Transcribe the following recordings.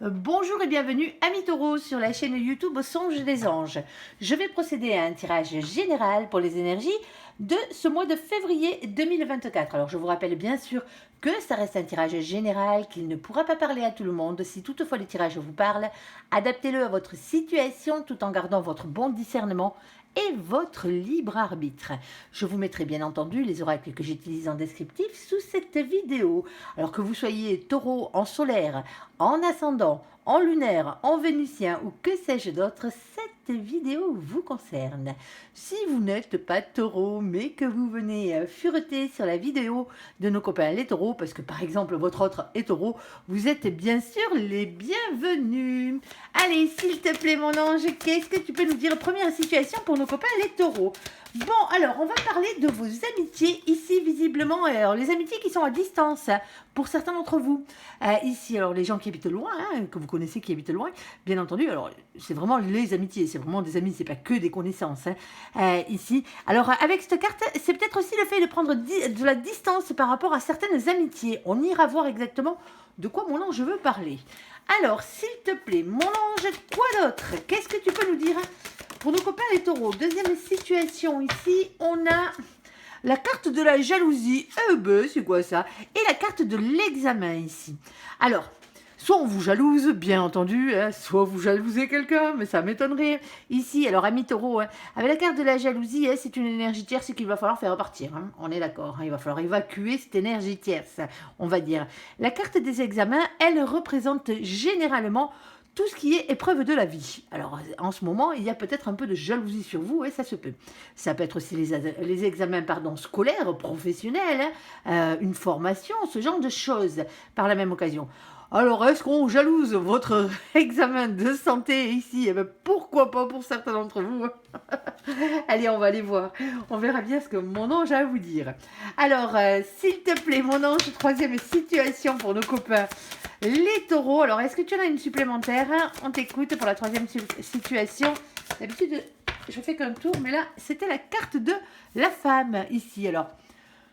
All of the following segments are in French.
Bonjour et bienvenue amis taureaux sur la chaîne YouTube Songes des Anges. Je vais procéder à un tirage général pour les énergies de ce mois de février 2024. Alors je vous rappelle bien sûr que ça reste un tirage général, qu'il ne pourra pas parler à tout le monde. Si toutefois le tirage vous parle, adaptez-le à votre situation tout en gardant votre bon discernement et votre libre arbitre. Je vous mettrai bien entendu les oracles que j'utilise en descriptif sous cette vidéo. Alors que vous soyez taureau en solaire, en ascendant, en lunaire, en vénusien ou que sais-je d'autre, cette vidéo vous concerne. Si vous n'êtes pas taureau mais que vous venez fureter sur la vidéo de nos copains les taureaux, parce que par exemple votre autre est taureau, vous êtes bien sûr les bienvenus. Allez, s'il te plaît mon ange, qu'est-ce que tu peux nous dire? Première situation pour nos copains les taureaux. Bon, alors on va parler de vos amitiés ici visiblement, alors les amitiés qui sont à distance pour certains d'entre vous. Ici, alors les gens qui habitent loin, que vous connaissez qui habitent loin, bien entendu, alors c'est vraiment les amitiés, c'est vraiment des amis, c'est pas que des connaissances. Ici, alors avec cette carte, c'est peut-être aussi le fait de prendre de la distance par rapport à certaines amitiés. On ira voir exactement de quoi mon ange veut parler. Alors, s'il te plaît, mon ange, quoi d'autre? Qu'est-ce que tu peux nous dire pour nos copains les taureaux? Deuxième situation, ici, on a la carte de la jalousie. Eh ben, c'est quoi ça? Et la carte de l'examen ici. Alors, soit on vous jalouse, bien entendu, soit vous jalousez quelqu'un, mais ça m'étonnerait. Ici, alors, amis taureaux, avec la carte de la jalousie, c'est une énergie tierce qu'il va falloir faire repartir. On est d'accord, il va falloir évacuer cette énergie tierce, on va dire. La carte des examens, elle représente généralement tout ce qui est épreuve de la vie. Alors, en ce moment, il y a peut-être un peu de jalousie sur vous, et ça se peut. Ça peut être aussi les examens scolaires, professionnels, une formation, ce genre de choses, par la même occasion. Alors, est-ce qu'on jalouse votre examen de santé ici? Eh bien, pourquoi pas pour certains d'entre vous. Allez, on va aller voir. On verra bien ce que mon ange a à vous dire. Alors, s'il te plaît, mon ange, troisième situation pour nos copains les taureaux. Alors, est-ce que tu en as une supplémentaire? On t'écoute pour la troisième situation. D'habitude, je fais qu'un tour, mais là, c'était la carte de la femme ici. Alors,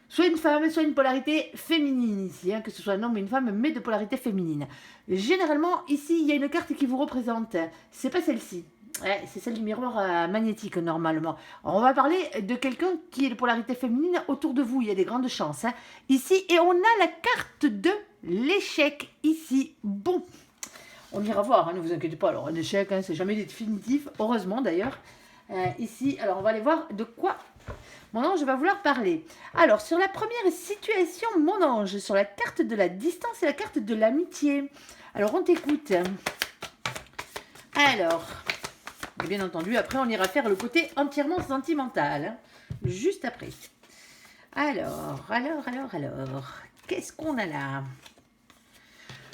soit une femme, soit une polarité féminine ici, que ce soit un homme ou une femme, mais de polarité féminine. Généralement, ici, il y a une carte qui vous représente. C'est pas celle-ci. C'est celle du miroir magnétique normalement. Alors, on va parler de quelqu'un qui est de polarité féminine autour de vous. Il y a des grandes chances. Ici, et on a la carte de l'échec ici. Bon, on ira voir, ne vous inquiétez pas. Alors, un échec, c'est jamais définitif, heureusement d'ailleurs. Ici, alors on va aller voir de quoi mon ange va vouloir parler. Alors, sur la première situation, mon ange, sur la carte de la distance et la carte de l'amitié. Alors, on t'écoute. Alors, bien entendu, après, on ira faire le côté entièrement sentimental. Juste après. Alors, qu'est-ce qu'on a là?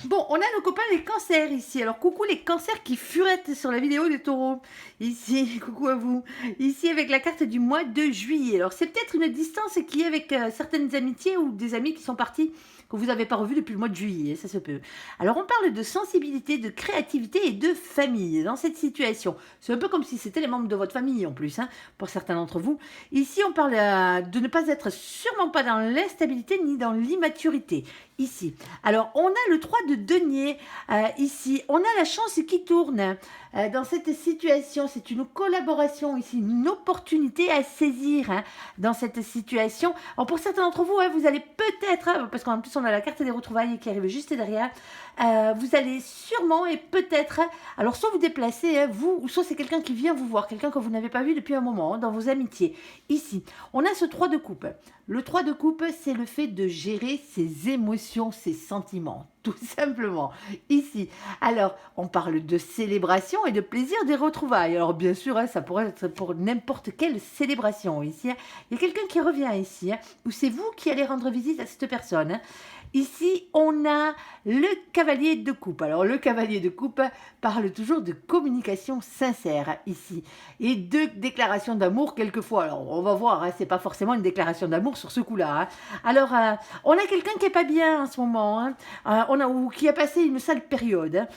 Bon, on a nos copains les cancers ici. Alors, coucou les cancers qui furettent sur la vidéo des taureaux. Ici, coucou à vous. Ici, avec la carte du mois de juillet. Alors, c'est peut-être une distance qui est avec certaines amitiés ou des amis qui sont partis, que vous n'avez pas revus depuis le mois de juillet. Ça se peut. Alors, on parle de sensibilité, de créativité et de famille dans cette situation. C'est un peu comme si c'était les membres de votre famille en plus, pour certains d'entre vous. Ici, on parle de ne pas être sûrement pas dans l'instabilité ni dans l'immaturité. Ici. Alors, on a le 3 de denier ici. On a la chance qui tourne dans cette situation. C'est une collaboration ici, une opportunité à saisir dans cette situation. Alors, pour certains d'entre vous, vous allez peut-être, parce qu'en plus, on a la carte des retrouvailles qui arrive juste derrière, vous allez sûrement et peut-être, alors soit vous déplacer, vous, ou soit c'est quelqu'un qui vient vous voir, quelqu'un que vous n'avez pas vu depuis un moment, dans vos amitiés. Ici, on a ce 3 de coupe. Le 3 de coupe, c'est le fait de gérer ses émotions, ses sentiments, tout simplement. Ici, alors, on parle de célébration et de plaisir des retrouvailles. Alors, bien sûr, ça pourrait être pour n'importe quelle célébration. Ici, il y a quelqu'un qui revient ici, ou c'est vous qui allez rendre visite à cette personne. Ici, on a le cavalier de coupe. Alors, le cavalier de coupe parle toujours de communication sincère ici et de déclaration d'amour quelquefois. Alors, on va voir, c'est pas forcément une déclaration d'amour sur ce coup-là. Alors, on a quelqu'un qui est pas bien en ce moment, ou qui a passé une sale période.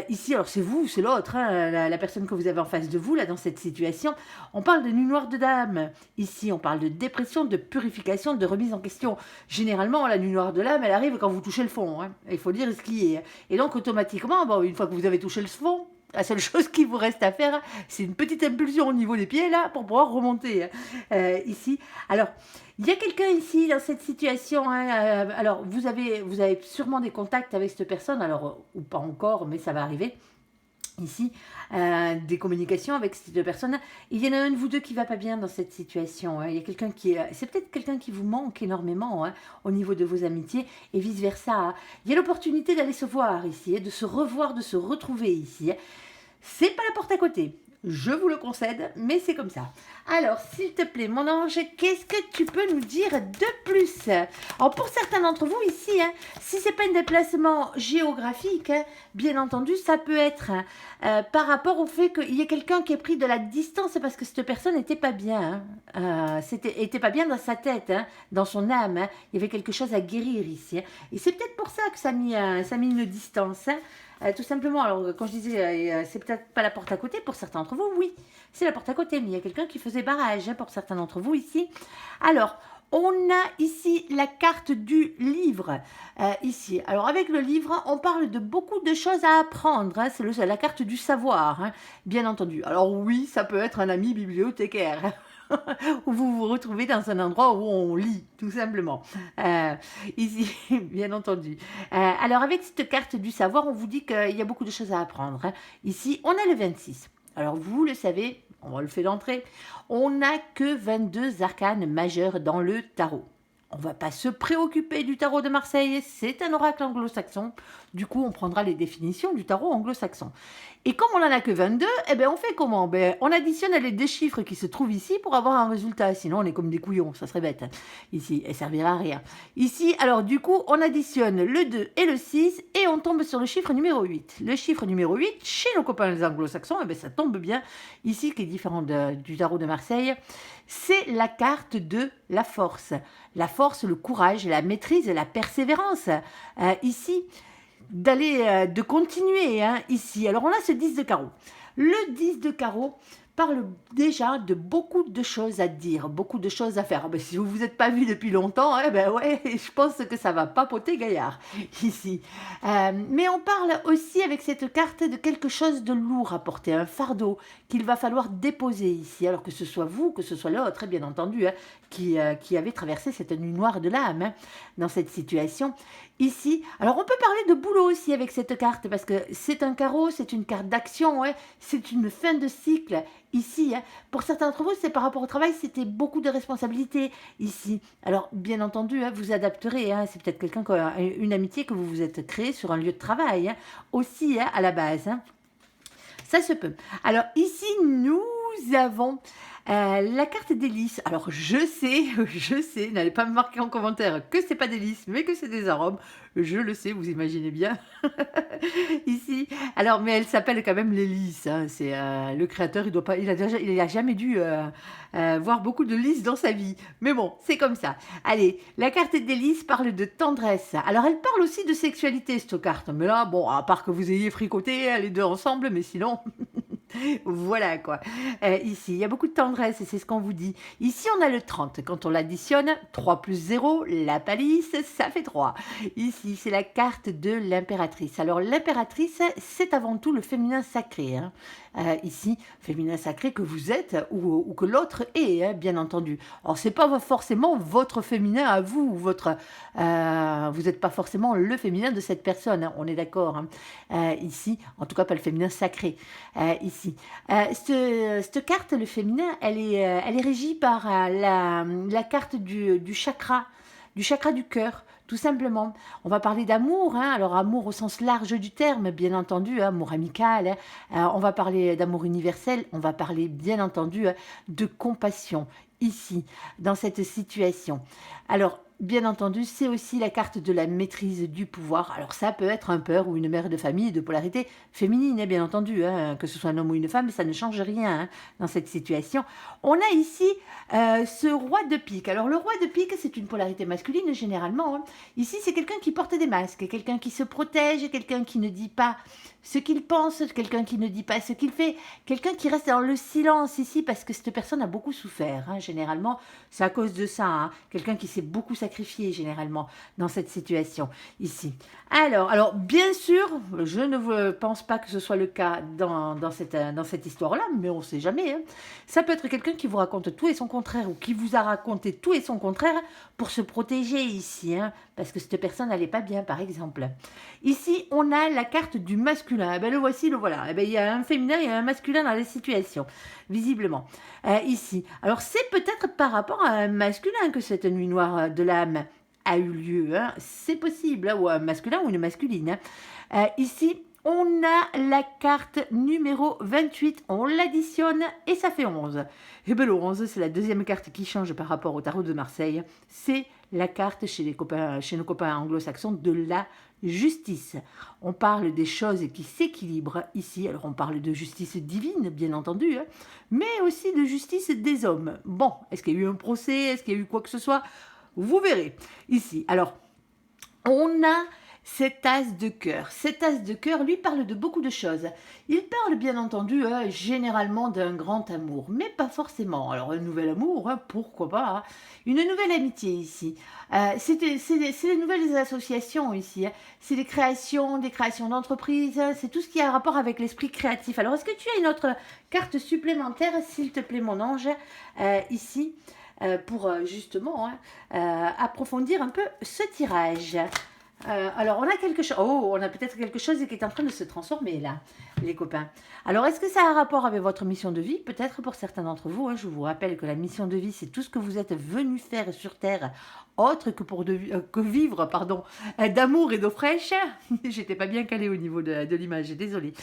Ici, alors c'est vous ou c'est l'autre, la personne que vous avez en face de vous, là, dans cette situation. On parle de nuit noire de dame. Ici, on parle de dépression, de purification, de remise en question. Généralement, la nuit noire de l'âme, elle arrive arrive quand vous touchez le fond, hein. Il faut dire ce qui est. Et donc, automatiquement, bon, une fois que vous avez touché le fond, la seule chose qui vous reste à faire, c'est une petite impulsion au niveau des pieds, là, pour pouvoir remonter, ici. Alors, il y a quelqu'un ici, dans cette situation, hein, alors, vous avez sûrement des contacts avec cette personne, alors, ou pas encore, mais ça va arriver. Ici, des communications avec ces deux personnes. Il y en a un de vous deux qui va pas bien dans cette situation, hein. Il y a quelqu'un qui c'est peut-être quelqu'un qui vous manque énormément, hein, au niveau de vos amitiés et vice versa, hein. Il y a l'opportunité d'aller se voir ici, hein, de se revoir, de se retrouver ici, hein. C'est pas la porte à côté. Je vous le concède, mais c'est comme ça. Alors, s'il te plaît, mon ange, qu'est-ce que tu peux nous dire de plus? Alors, pour certains d'entre vous ici, hein, si ce n'est pas un déplacement géographique, hein, bien entendu, ça peut être par rapport au fait qu'il y ait quelqu'un qui ait pris de la distance parce que cette personne n'était pas bien. Hein. Était pas bien dans sa tête, hein, dans son âme. Hein. Il y avait quelque chose à guérir ici. Hein. Et c'est peut-être pour ça que ça a mis une distance. Hein. Tout simplement, alors quand je disais, c'est peut-être pas la porte à côté, pour certains d'entre vous, oui, c'est la porte à côté, mais il y a quelqu'un qui faisait barrage, hein, pour certains d'entre vous ici. Alors, on a ici la carte du livre, ici. Alors, avec le livre, on parle de beaucoup de choses à apprendre, hein, c'est la carte du savoir, hein, bien entendu. Alors oui, ça peut être un ami bibliothécaire, où vous vous retrouvez dans un endroit où on lit, tout simplement. Ici, bien entendu. Alors, avec cette carte du savoir, on vous dit qu'il y a beaucoup de choses à apprendre, hein. Ici, on a le 26. Alors, vous le savez, on va le faire d'entrée, on n'a que 22 arcanes majeures dans le tarot. On ne va pas se préoccuper du tarot de Marseille, c'est un oracle anglo-saxon. Du coup, on prendra les définitions du tarot anglo-saxon. Et comme on n'en a que 22, eh ben on fait comment? On additionne les deux chiffres qui se trouvent ici pour avoir un résultat. Sinon, on est comme des couillons, ça serait bête. Ici, elle servira à rien. Ici, alors du coup, on additionne le 2 et le 6 et on tombe sur le chiffre numéro 8. Le chiffre numéro 8, chez nos copains les anglo-saxons, eh ben, ça tombe bien. Ici, qui est différent du tarot de Marseille, c'est la carte de la force. La force, le courage, la maîtrise, la persévérance. Ici, de continuer, hein, ici. Alors, on a ce 10 de carreau. Le 10 de carreau parle déjà de beaucoup de choses à dire, beaucoup de choses à faire. Ben, si vous ne vous êtes pas vu depuis longtemps, eh ben ouais, je pense que ça va papoter gaillard, ici. Mais on parle aussi avec cette carte de quelque chose de lourd à porter, un fardeau qu'il va falloir déposer ici. Alors que ce soit vous, que ce soit l'autre, bien entendu, hein, qui avait traversé cette nuit noire de l'âme, hein, dans cette situation. Ici, alors on peut parler de boulot aussi avec cette carte, parce que c'est un carreau, c'est une carte d'action, hein, c'est une fin de cycle ici. Hein. Pour certains d'entre vous, c'est par rapport au travail, c'était beaucoup de responsabilités ici. Alors, bien entendu, hein, vous adapterez, hein, c'est peut-être quelqu'un qui a une amitié que vous vous êtes créée sur un lieu de travail, hein, aussi, hein, à la base. Hein. Ça se peut. Alors, ici, nous avons la carte des lys. Alors, je sais, n'allez pas me marquer en commentaire que c'est pas des lys, mais que c'est des arômes. Je le sais, vous imaginez bien. Ici. Alors, mais elle s'appelle quand même les lys. Hein. C'est le créateur, il a jamais dû voir beaucoup de lys dans sa vie. Mais bon, c'est comme ça. Allez, la carte des lys parle de tendresse. Alors, elle parle aussi de sexualité, cette carte. Mais là, bon, à part que vous ayez fricoté les deux ensemble, mais sinon... Voilà quoi. Ici, il y a beaucoup de tendresse et c'est ce qu'on vous dit. Ici, on a le 30. Quand on l'additionne, 3 plus 0, la palisse, ça fait 3. Ici, c'est la carte de l'impératrice. Alors, l'impératrice, c'est avant tout le féminin sacré. Hein. Ici, féminin sacré que vous êtes ou que l'autre est, hein, bien entendu. Alors, c'est pas forcément votre féminin à vous, vous n'êtes pas forcément le féminin de cette personne, hein, on est d'accord. Hein. Ici, en tout cas, pas le féminin sacré. Ici. Cette carte, le féminin, elle est régie par la carte du chakra du cœur, tout simplement. On va parler d'amour, hein, alors amour au sens large du terme, bien entendu, hein, amour amical, hein, on va parler d'amour universel, on va parler, bien entendu, de compassion, ici, dans cette situation. Alors, bien entendu, c'est aussi la carte de la maîtrise du pouvoir. Alors ça peut être un père ou une mère de famille de polarité féminine, bien entendu, hein, que ce soit un homme ou une femme, ça ne change rien, hein, dans cette situation. On a ici ce roi de pique. Alors le roi de pique, c'est une polarité masculine généralement. Hein. Ici, c'est quelqu'un qui porte des masques, quelqu'un qui se protège, quelqu'un qui ne dit pas ce qu'il pense, quelqu'un qui ne dit pas ce qu'il fait, quelqu'un qui reste dans le silence ici parce que cette personne a beaucoup souffert. Hein. Généralement, c'est à cause de ça. Hein. Quelqu'un qui s'est beaucoup sacrifié sacrifier généralement dans cette situation ici. Alors bien sûr, je ne pense pas que ce soit le cas dans cette histoire-là, mais on ne sait jamais. Hein. Ça peut être quelqu'un qui vous raconte tout et son contraire, ou qui vous a raconté tout et son contraire pour se protéger ici, hein, parce que cette personne n'allait pas bien, par exemple. Ici, on a la carte du masculin. Eh ben, le voici, le voilà. Eh ben, il y a un féminin et un masculin dans les situations, visiblement. Ici. Alors, c'est peut-être par rapport à un masculin que cette nuit noire de l'âme a eu lieu. Hein. C'est possible, hein, ou un masculin ou une masculine. Hein. Ici, on a la carte numéro 28, on l'additionne et ça fait 11. Et bien le 11, c'est la deuxième carte qui change par rapport au tarot de Marseille. C'est la carte chez nos copains anglo-saxons de la justice. On parle des choses qui s'équilibrent ici. Alors on parle de justice divine, bien entendu, hein, mais aussi de justice des hommes. Bon, est-ce qu'il y a eu un procès? Est-ce qu'il y a eu quoi que ce soit? Vous verrez ici. Alors, on a cet as de cœur. Cet as de cœur, lui, parle de beaucoup de choses. Il parle, bien entendu, généralement d'un grand amour, mais pas forcément. Alors, un nouvel amour, pourquoi pas. Hein. Une nouvelle amitié ici. C'est les nouvelles associations ici. Hein. C'est des créations d'entreprises. Hein. C'est tout ce qui a rapport avec l'esprit créatif. Alors, est-ce que tu as une autre carte supplémentaire, s'il te plaît, mon ange, ici pour justement approfondir un peu ce tirage. Alors, on a quelque chose. Oh, on a peut-être quelque chose qui est en train de se transformer là, les copains. Alors, est-ce que ça a un rapport avec votre mission de vie? Peut-être pour certains d'entre vous. Hein, je vous rappelle que la mission de vie, c'est tout ce que vous êtes venu faire sur Terre, autre que pour que vivre, pardon, d'amour et d'eau fraîche. J'étais pas bien calée au niveau de l'image, désolée.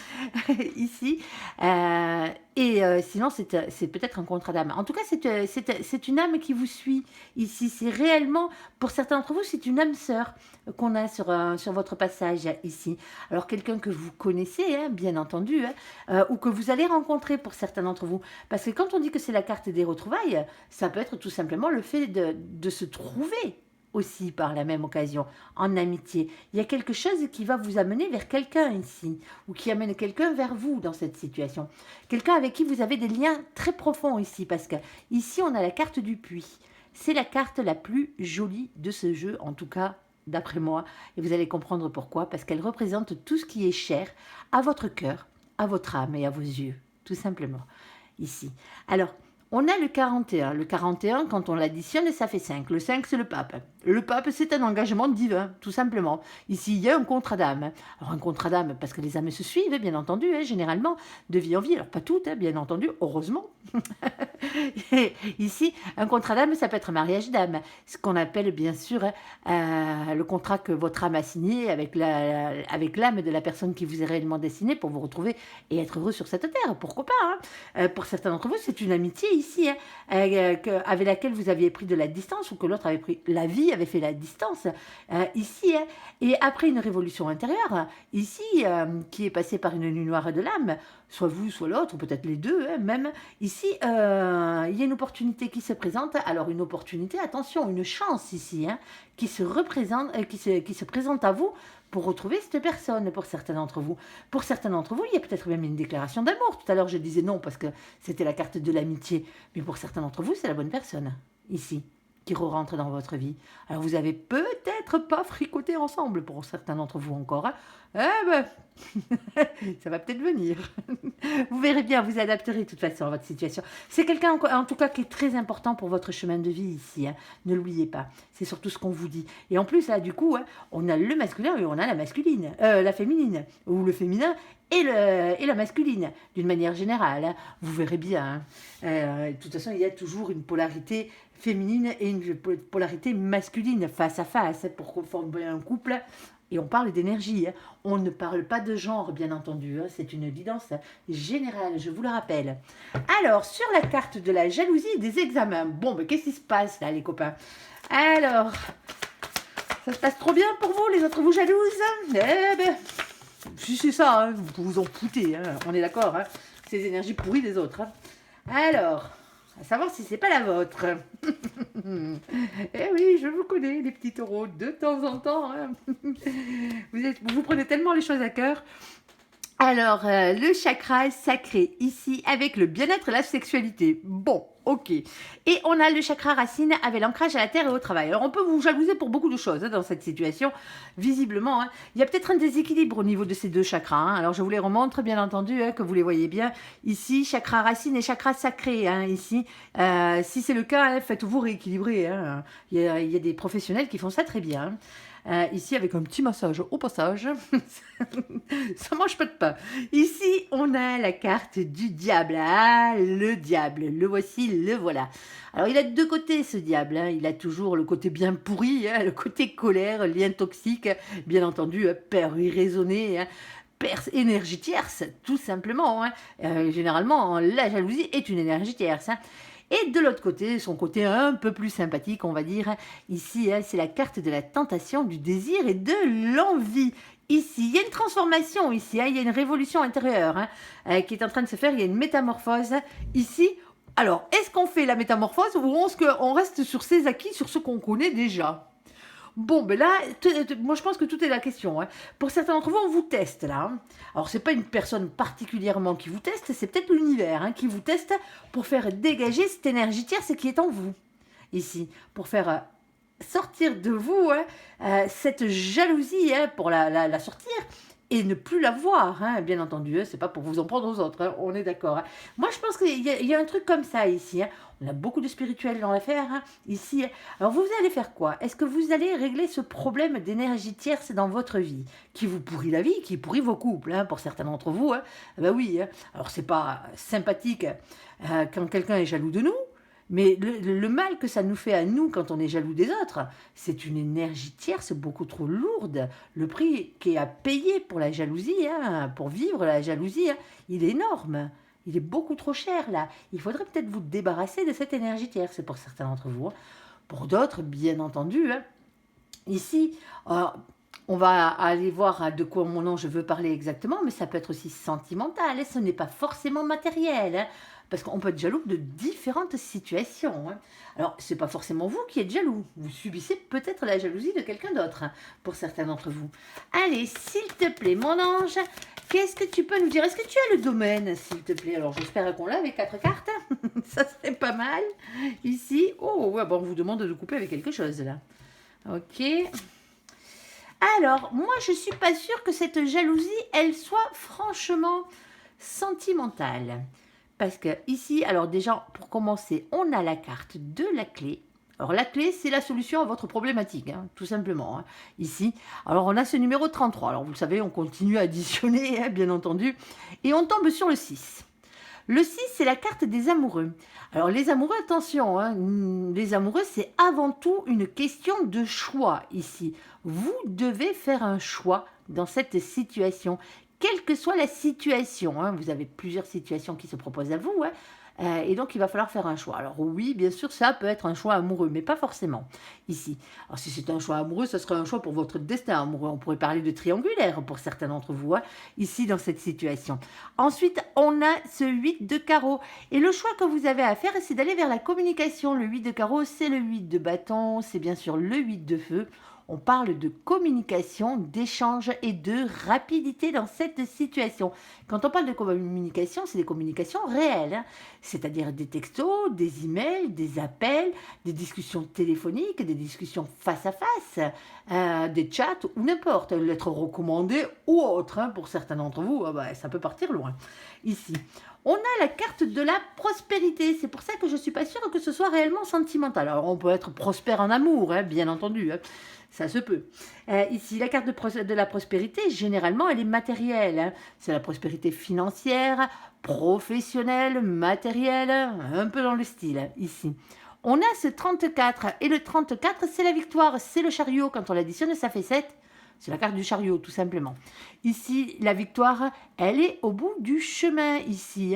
Ici. Sinon, c'est peut-être un contrat d'âme. En tout cas, c'est une âme qui vous suit ici. C'est réellement, pour certains d'entre vous, c'est une âme sœur qu'on a sur votre passage ici. Alors, quelqu'un que vous connaissez, hein, bien entendu, hein, ou que vous allez rencontrer pour certains d'entre vous. Parce que quand on dit que c'est la carte des retrouvailles, ça peut être tout simplement le fait de se trouver aussi par la même occasion, en amitié. Il y a quelque chose qui va vous amener vers quelqu'un ici, ou qui amène quelqu'un vers vous dans cette situation. Quelqu'un avec qui vous avez des liens très profonds ici, parce que ici on a la carte du puits. C'est la carte la plus jolie de ce jeu, en tout cas d'après moi, et vous allez comprendre pourquoi, parce qu'elle représente tout ce qui est cher à votre cœur, à votre âme et à vos yeux, tout simplement, ici. Alors, on a le 41. Le 41, quand on l'additionne, ça fait 5. Le 5, c'est le pape. Le pape, c'est un engagement divin, tout simplement. Ici, il y a un contrat d'âme. Alors, un contrat d'âme, parce que les âmes se suivent, bien entendu, hein, généralement, de vie en vie. Alors, pas toutes, hein, bien entendu, heureusement. Et ici, un contrat d'âme, ça peut être un mariage d'âme. Ce qu'on appelle, bien sûr, le contrat que votre âme a signé avec l'âme de la personne qui vous est réellement destinée pour vous retrouver et être heureux sur cette terre. Pourquoi pas, hein. Pour certains d'entre vous, c'est une amitié ici, hein, avec laquelle vous aviez pris de la distance, ou que l'autre avait pris, la vie avait fait la distance, ici, hein, et après une révolution intérieure, ici, qui est passée par une nuit noire de l'âme, soit vous, soit l'autre, ou peut-être les deux, hein, même, ici, il y a une opportunité qui se présente, alors une opportunité, attention, une chance ici, hein, qui se présente à vous, pour retrouver cette personne, pour certains d'entre vous. Pour certains d'entre vous, il y a peut-être même une déclaration d'amour. Tout à l'heure, je disais non parce que c'était la carte de l'amitié. Mais pour certains d'entre vous, c'est la bonne personne, ici, qui re-rentre dans votre vie. Alors, vous avez peut-être pas fricoté ensemble, pour certains d'entre vous encore. Hein. Eh ben, ça va peut-être venir. Vous verrez bien, vous adapterez de toute façon à votre situation. C'est quelqu'un, en tout cas, qui est très important pour votre chemin de vie ici. Hein. Ne l'oubliez pas. C'est surtout ce qu'on vous dit. Et en plus, là, du coup, hein, on a le masculin et on a la masculine, la féminine, ou le féminin et la masculine, d'une manière générale. Hein. Vous verrez bien. Hein. De toute façon, il y a toujours une polarité féminine et une polarité masculine face à face pour former un couple. Et on parle d'énergie, hein. On ne parle pas de genre, bien entendu, hein. C'est une évidence générale, je vous le rappelle. Alors, sur la carte de la jalousie et des examens, bon, mais qu'est-ce qui se passe là, les copains? Alors, ça se passe trop bien pour vous, les autres vous jalouses? Eh ben, si c'est ça, hein, vous vous en foutez, hein, on est d'accord, hein, ces énergies pourries des autres. Hein. Alors, à savoir si c'est pas la vôtre. Eh oui, je vous connais, les petits taureaux, de temps en temps. Hein. Vous prenez tellement les choses à cœur. Alors, le chakra sacré, ici, avec le bien-être et la sexualité. Bon, ok. Et on a le chakra racine avec l'ancrage à la terre et au travail. Alors, on peut vous jalouser pour beaucoup de choses dans cette situation. Visiblement, il y a peut-être un déséquilibre au niveau de ces deux chakras. Alors, je vous les remontre, bien entendu, que vous les voyez bien. Ici, chakra racine et chakra sacré. Ici, si c'est le cas, faites-vous rééquilibrer. Il y a des professionnels qui font ça très bien. Ici, avec un petit massage au passage. Ça mange pas de pain. Ici, on a la carte du diable. Ah, le diable. Le voici, le voilà. Alors, il a deux côtés, ce diable. Il a toujours le côté bien pourri, le côté colère, lien toxique, bien entendu, peur irraisonnée, énergie tierce, tout simplement. Généralement, la jalousie est une énergie tierce. Et de l'autre côté, son côté un peu plus sympathique, on va dire, ici, c'est la carte de la tentation, du désir et de l'envie. Ici, il y a une transformation ici, il y a une révolution intérieure qui est en train de se faire, il y a une métamorphose ici. Alors, est-ce qu'on fait la métamorphose ou on reste sur ses acquis, sur ce qu'on connaît déjà? Bon, ben là, moi je pense que tout est la question. Pour certains d'entre vous, on vous teste là. Alors, c'est pas une personne particulièrement qui vous teste, c'est peut-être l'univers qui vous teste pour faire dégager cette énergie tierce qui est en vous, ici, pour faire sortir de vous cette jalousie pour la sortir et ne plus la voir, bien entendu. C'est pas pour vous en prendre aux autres, on est d'accord. Moi, je pense qu'il y a un truc comme ça ici. On a beaucoup de spirituel dans l'affaire, ici. Alors, vous allez faire quoi? Est-ce que vous allez régler ce problème d'énergie tierce dans votre vie, qui vous pourrit la vie, qui pourrit vos couples, pour certains d'entre vous? Ben oui. Alors, c'est pas sympathique quand quelqu'un est jaloux de nous. Mais le mal que ça nous fait à nous quand on est jaloux des autres, c'est une énergie tierce beaucoup trop lourde. Le prix qui est à payer pour la jalousie, pour vivre la jalousie, il est énorme. Il est beaucoup trop cher là. Il faudrait peut-être vous débarrasser de cette énergie tierce pour certains d'entre vous. Pour d'autres, bien entendu, ici, on va aller voir de quoi mon nom je veux parler exactement, mais ça peut être aussi sentimental et ce n'est pas forcément matériel. Parce qu'on peut être jaloux de différentes situations. Alors, ce n'est pas forcément vous qui êtes jaloux. Vous subissez peut-être la jalousie de quelqu'un d'autre, pour certains d'entre vous. Allez, s'il te plaît, mon ange, qu'est-ce que tu peux nous dire? Est-ce que tu as le domaine, s'il te plaît? Alors, j'espère qu'on l'a avec 4 cartes. Ça serait pas mal. Ici. Oh, ouais, bon, on vous demande de couper avec quelque chose, là. Ok. Alors, moi, je ne suis pas sûre que cette jalousie, elle soit franchement sentimentale. Parce que ici, alors déjà, pour commencer, on a la carte de la clé. Alors la clé, c'est la solution à votre problématique, tout simplement. Ici, alors on a ce numéro 33. Alors vous le savez, on continue à additionner, bien entendu. Et on tombe sur le 6. Le 6, c'est la carte des amoureux. Alors les amoureux, attention, les amoureux, c'est avant tout une question de choix ici. Vous devez faire un choix dans cette situation. Quelle que soit la situation, vous avez plusieurs situations qui se proposent à vous, et donc il va falloir faire un choix. Alors oui, bien sûr, ça peut être un choix amoureux, mais pas forcément ici. Alors si c'est un choix amoureux, ce serait un choix pour votre destin amoureux. On pourrait parler de triangulaire pour certains d'entre vous, ici dans cette situation. Ensuite, on a ce 8 de carreau. Et le choix que vous avez à faire, c'est d'aller vers la communication. Le 8 de carreau, c'est le 8 de bâton, c'est bien sûr le 8 de feu. On parle de communication, d'échange et de rapidité dans cette situation. Quand on parle de communication, c'est des communications réelles, c'est-à-dire des textos, des emails, des appels, des discussions téléphoniques, des discussions face à face, des chats ou n'importe, lettres recommandées ou autres. Pour certains d'entre vous, ça peut partir loin. Ici, on a la carte de la prospérité. C'est pour ça que je ne suis pas sûre que ce soit réellement sentimental. Alors, on peut être prospère en amour, bien entendu. Ça se peut. Ici, la carte de la prospérité, généralement, elle est matérielle. C'est la prospérité financière, professionnelle, matérielle, un peu dans le style, ici. On a ce 34, et le 34, c'est la victoire, c'est le chariot. Quand on l'additionne, ça fait 7. C'est la carte du chariot, tout simplement. Ici, la victoire, elle est au bout du chemin, ici.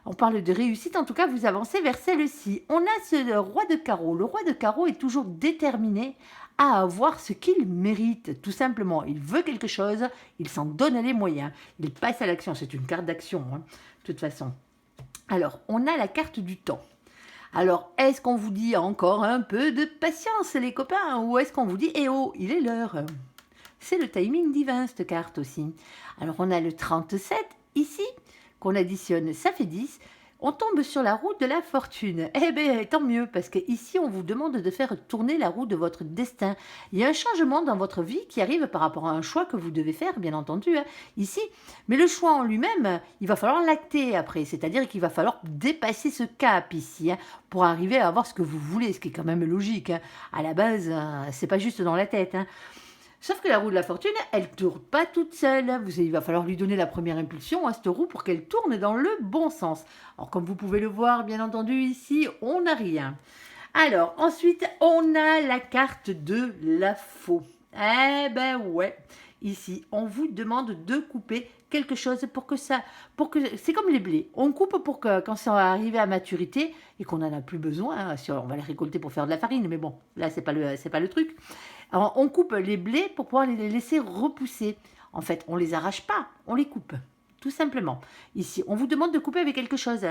On parle de réussite, en tout cas, vous avancez vers celle-ci. On a ce roi de carreau. Le roi de carreau est toujours déterminé à avoir ce qu'il mérite, tout simplement. Il veut quelque chose, il s'en donne les moyens. Il passe à l'action. C'est une carte d'action, de toute façon. Alors, on a la carte du temps. Alors, est-ce qu'on vous dit encore un peu de patience, les copains? Ou est-ce qu'on vous dit, eh oh, il est l'heure? C'est le timing divin, cette carte aussi. Alors, on a le 37 ici, qu'on additionne, ça fait 10. On tombe sur la roue de la fortune. Eh bien, tant mieux, parce qu'ici, on vous demande de faire tourner la roue de votre destin. Il y a un changement dans votre vie qui arrive par rapport à un choix que vous devez faire, bien entendu, ici. Mais le choix en lui-même, il va falloir l'acter après. C'est-à-dire qu'il va falloir dépasser ce cap ici, pour arriver à avoir ce que vous voulez, ce qui est quand même logique. À la base, c'est pas juste dans la tête. Sauf que la roue de la fortune, elle ne tourne pas toute seule. Il va falloir lui donner la première impulsion à cette roue pour qu'elle tourne dans le bon sens. Alors, comme vous pouvez le voir, bien entendu, ici, on n'a rien. Alors, ensuite, on a la carte de la faux. Eh ben ouais, ici, on vous demande de couper quelque chose c'est comme les blés. On coupe pour que quand ça va arriver à maturité et qu'on n'en a plus besoin, si on va les récolter pour faire de la farine, mais bon, là, c'est pas le truc. Alors, on coupe les blés pour pouvoir les laisser repousser. En fait, on les arrache pas, on les coupe, tout simplement. Ici, on vous demande de couper avec quelque chose.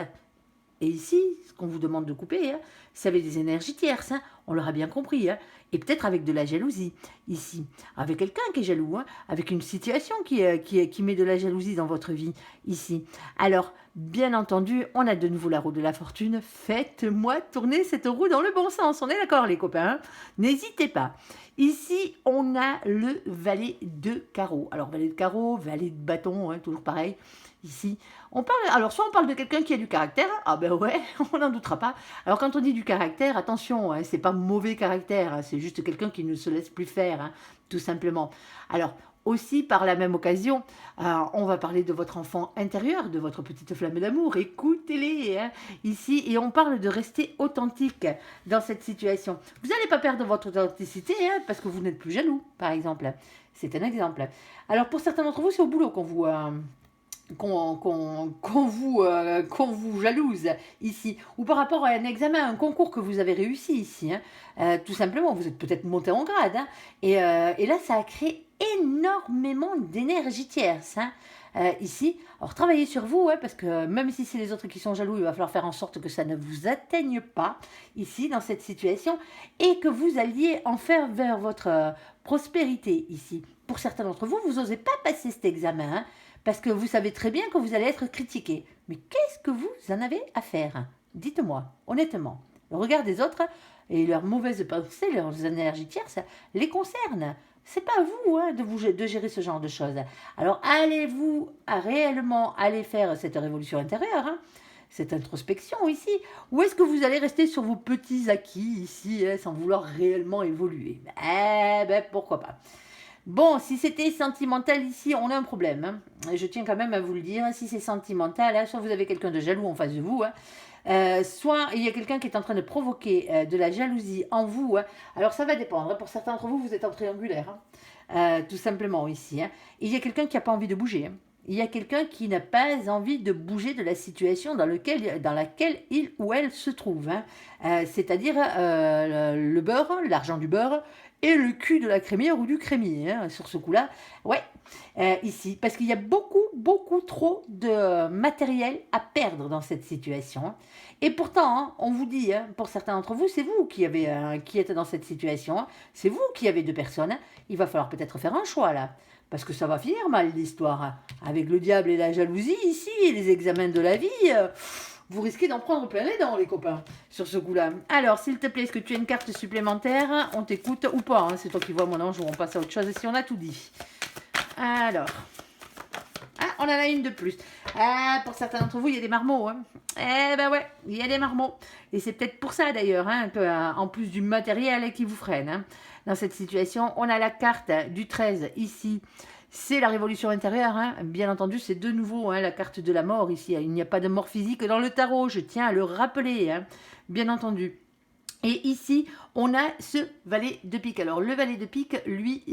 Et ici, ce qu'on vous demande de couper, c'est avec des énergies tierces, on l'aura bien compris, et peut-être avec de la jalousie, ici, avec quelqu'un qui est jaloux, avec une situation qui met de la jalousie dans votre vie, ici. Alors, bien entendu, on a de nouveau la roue de la fortune, faites-moi tourner cette roue dans le bon sens, on est d'accord les copains, n'hésitez pas. Ici, on a le valet de carreau. Alors, valet de carreau, valet de bâton, toujours pareil. Ici, soit on parle de quelqu'un qui a du caractère, ah ben ouais, on n'en doutera pas. Alors quand on dit du caractère, attention, c'est pas mauvais caractère, c'est juste quelqu'un qui ne se laisse plus faire, tout simplement. Alors aussi par la même occasion, on va parler de votre enfant intérieur, de votre petite flamme d'amour, écoutez-les ici, et on parle de rester authentique dans cette situation. Vous n'allez pas perdre votre authenticité parce que vous n'êtes plus jaloux, par exemple. C'est un exemple. Alors pour certains d'entre vous, c'est au boulot qu'on vous... qu'on vous jalouse ici, ou par rapport à un examen, un concours que vous avez réussi ici, tout simplement, vous êtes peut-être monté en grade, et là ça a créé énormément d'énergie tierce, ici. Alors travaillez sur vous, parce que même si c'est les autres qui sont jaloux, il va falloir faire en sorte que ça ne vous atteigne pas ici, dans cette situation, et que vous alliez en faire vers votre prospérité ici. Pour certains d'entre vous, vous n'osez pas passer cet examen, parce que vous savez très bien que vous allez être critiqué. Mais qu'est-ce que vous en avez à faire? Dites-moi, honnêtement. Le regard des autres et leurs mauvaises pensées, leurs énergies tierces, les concernent. C'est pas à vous, de gérer ce genre de choses. Alors allez-vous réellement aller faire cette révolution intérieure, cette introspection ici, ou est-ce que vous allez rester sur vos petits acquis ici, sans vouloir réellement évoluer? Eh ben pourquoi pas. Bon, si c'était sentimental ici, on a un problème. Je tiens quand même à vous le dire. Si c'est sentimental, soit vous avez quelqu'un de jaloux en face de vous, soit il y a quelqu'un qui est en train de provoquer de la jalousie en vous. Alors ça va dépendre. Pour certains d'entre vous, vous êtes en triangulaire, tout simplement ici. Il y a quelqu'un qui n'a pas envie de bouger. Il y a quelqu'un qui n'a pas envie de bouger de la situation dans laquelle il ou elle se trouve. C'est-à-dire le beurre, l'argent du beurre, et le cul de la crémière ou du crémier, sur ce coup-là. Ouais, ici, parce qu'il y a beaucoup trop de matériel à perdre dans cette situation. Et pourtant, on vous dit, pour certains d'entre vous, c'est vous qui êtes dans cette situation, c'est vous qui avez 2 personnes, il va falloir peut-être faire un choix là. Parce que ça va finir mal l'histoire. Avec le diable et la jalousie ici, et les examens de la vie, vous risquez d'en prendre plein les dents, les copains, sur ce coup-là. Alors, s'il te plaît, est-ce que tu as une carte supplémentaire? On t'écoute ou pas, c'est toi qui vois mon ange, on passe à autre chose si on a tout dit. Alors, on en a une de plus. Pour certains d'entre vous, il y a des marmots. Eh ben ouais, il y a des marmots. Et c'est peut-être pour ça d'ailleurs, en plus du matériel qui vous freine. Dans cette situation, on a la carte du 13 ici. C'est la révolution intérieure, bien entendu, c'est de nouveau la carte de la mort ici. Il n'y a pas de mort physique dans le tarot, je tiens à le rappeler, bien entendu. Et ici, on a ce valet de pique. Alors, le valet de pique, lui,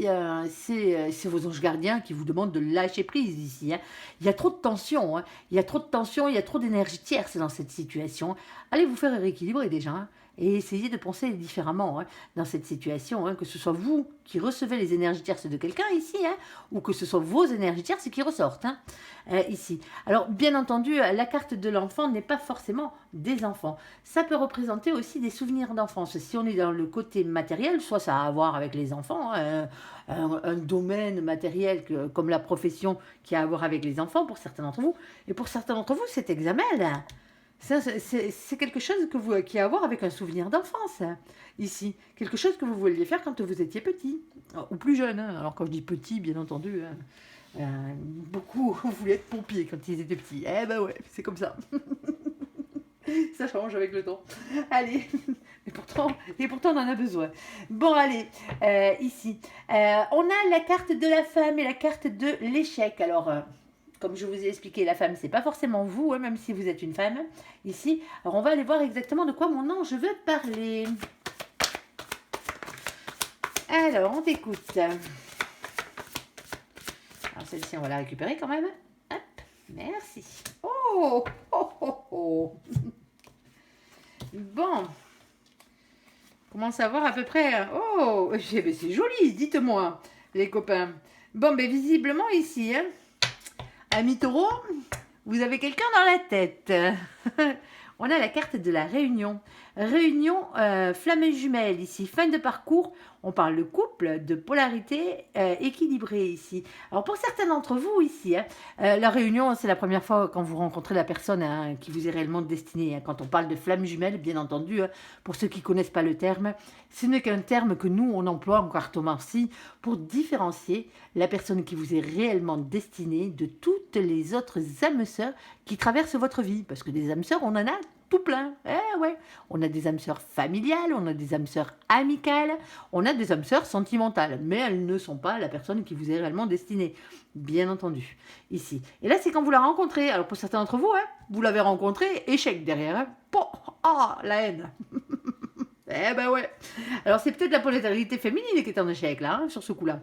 c'est vos anges gardiens qui vous demandent de lâcher prise ici. Il y a trop de tension, il y a trop de tension, il y a trop d'énergie tierce dans cette situation. Allez vous faire rééquilibrer déjà. et essayez de penser différemment dans cette situation, que ce soit vous qui recevez les énergies tierces de quelqu'un ici, ou que ce soit vos énergies tierces qui ressortent ici. Alors, bien entendu, la carte de l'enfant n'est pas forcément des enfants. Ça peut représenter aussi des souvenirs d'enfance. Si on est dans le côté matériel, soit ça a à voir avec les enfants, un domaine matériel comme la profession qui a à voir avec les enfants pour certains d'entre vous, et pour certains d'entre vous, cet examen là. C'est quelque chose qui a à voir avec un souvenir d'enfance, ici. Quelque chose que vous vouliez faire quand vous étiez petit, ou plus jeune. Alors quand je dis petit, bien entendu, beaucoup voulaient être pompiers quand ils étaient petits. Eh ben ouais, c'est comme ça. Ça change avec le temps. Allez, et pourtant on en a besoin. Bon, allez, ici. On a la carte de la femme et la carte de l'échec. Alors... comme je vous ai expliqué, la femme, c'est pas forcément vous, même si vous êtes une femme, ici. Alors, on va aller voir exactement de quoi mon ange veut parler. Alors, on t'écoute. Alors, celle-ci, on va la récupérer quand même. Hop, merci. Oh, oh, oh, oh. Bon. Comment savoir à peu près? Oh, c'est joli, dites-moi, les copains. Bon, mais visiblement, ici, Amis taureaux, vous avez quelqu'un dans la tête. On a la carte de la réunion. Réunion flamme jumelle ici. Fin de parcours. On parle de couple, de polarité équilibrée ici. Alors pour certains d'entre vous ici, la réunion, c'est la première fois quand vous rencontrez la personne qui vous est réellement destinée. Quand on parle de flamme jumelle, bien entendu, pour ceux qui ne connaissent pas le terme, ce n'est qu'un terme que nous, on emploie en cartomancie pour différencier la personne qui vous est réellement destinée de toutes les autres âmes sœurs qui traversent votre vie. Parce que des âmes sœurs, on en a tout plein. Ouais. On a des âmes sœurs familiales, on a des âmes sœurs amicales, on a des âmes sœurs sentimentales, mais elles ne sont pas la personne qui vous est réellement destinée, bien entendu, ici. Et là, c'est quand vous la rencontrez. Alors, pour certains d'entre vous, vous l'avez rencontré, échec derrière. La haine. Eh ben ouais. Alors, c'est peut-être la polarité féminine qui est en échec, là, sur ce coup-là.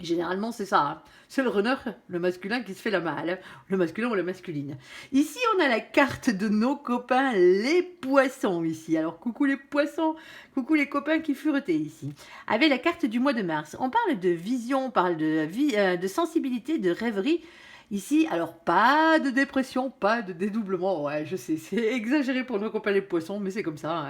Généralement, c'est ça. C'est le runner, le masculin, qui se fait la malle. Le masculin ou la masculine. Ici, on a la carte de nos copains, les poissons, ici. Alors, coucou les poissons, coucou les copains qui furetés, ici. Avec la carte du mois de mars. On parle de vision, on parle de sensibilité, de rêverie. Ici, alors pas de dépression, pas de dédoublement. Ouais, je sais, c'est exagéré pour nos copains les poissons, mais c'est comme ça.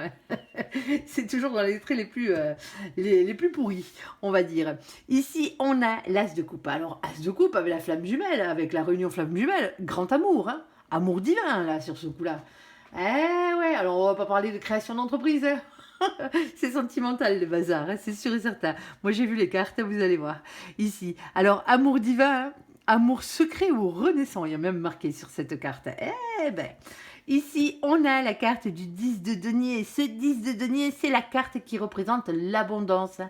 C'est toujours dans les traits les plus pourris, on va dire. Ici, on a l'as de coupe. Alors, as de coupe avec la flamme jumelle, avec la réunion flamme jumelle, grand amour, amour divin, là, sur ce coup-là. Eh ouais, alors on va pas parler de création d'entreprise, C'est sentimental le bazar, c'est sûr et certain. Moi j'ai vu les cartes, vous allez voir. Ici, alors amour divin, amour secret ou renaissant, il y a même marqué sur cette carte. Eh ben, ici on a la carte du 10 de denier. Ce 10 de denier, c'est la carte qui représente l'abondance,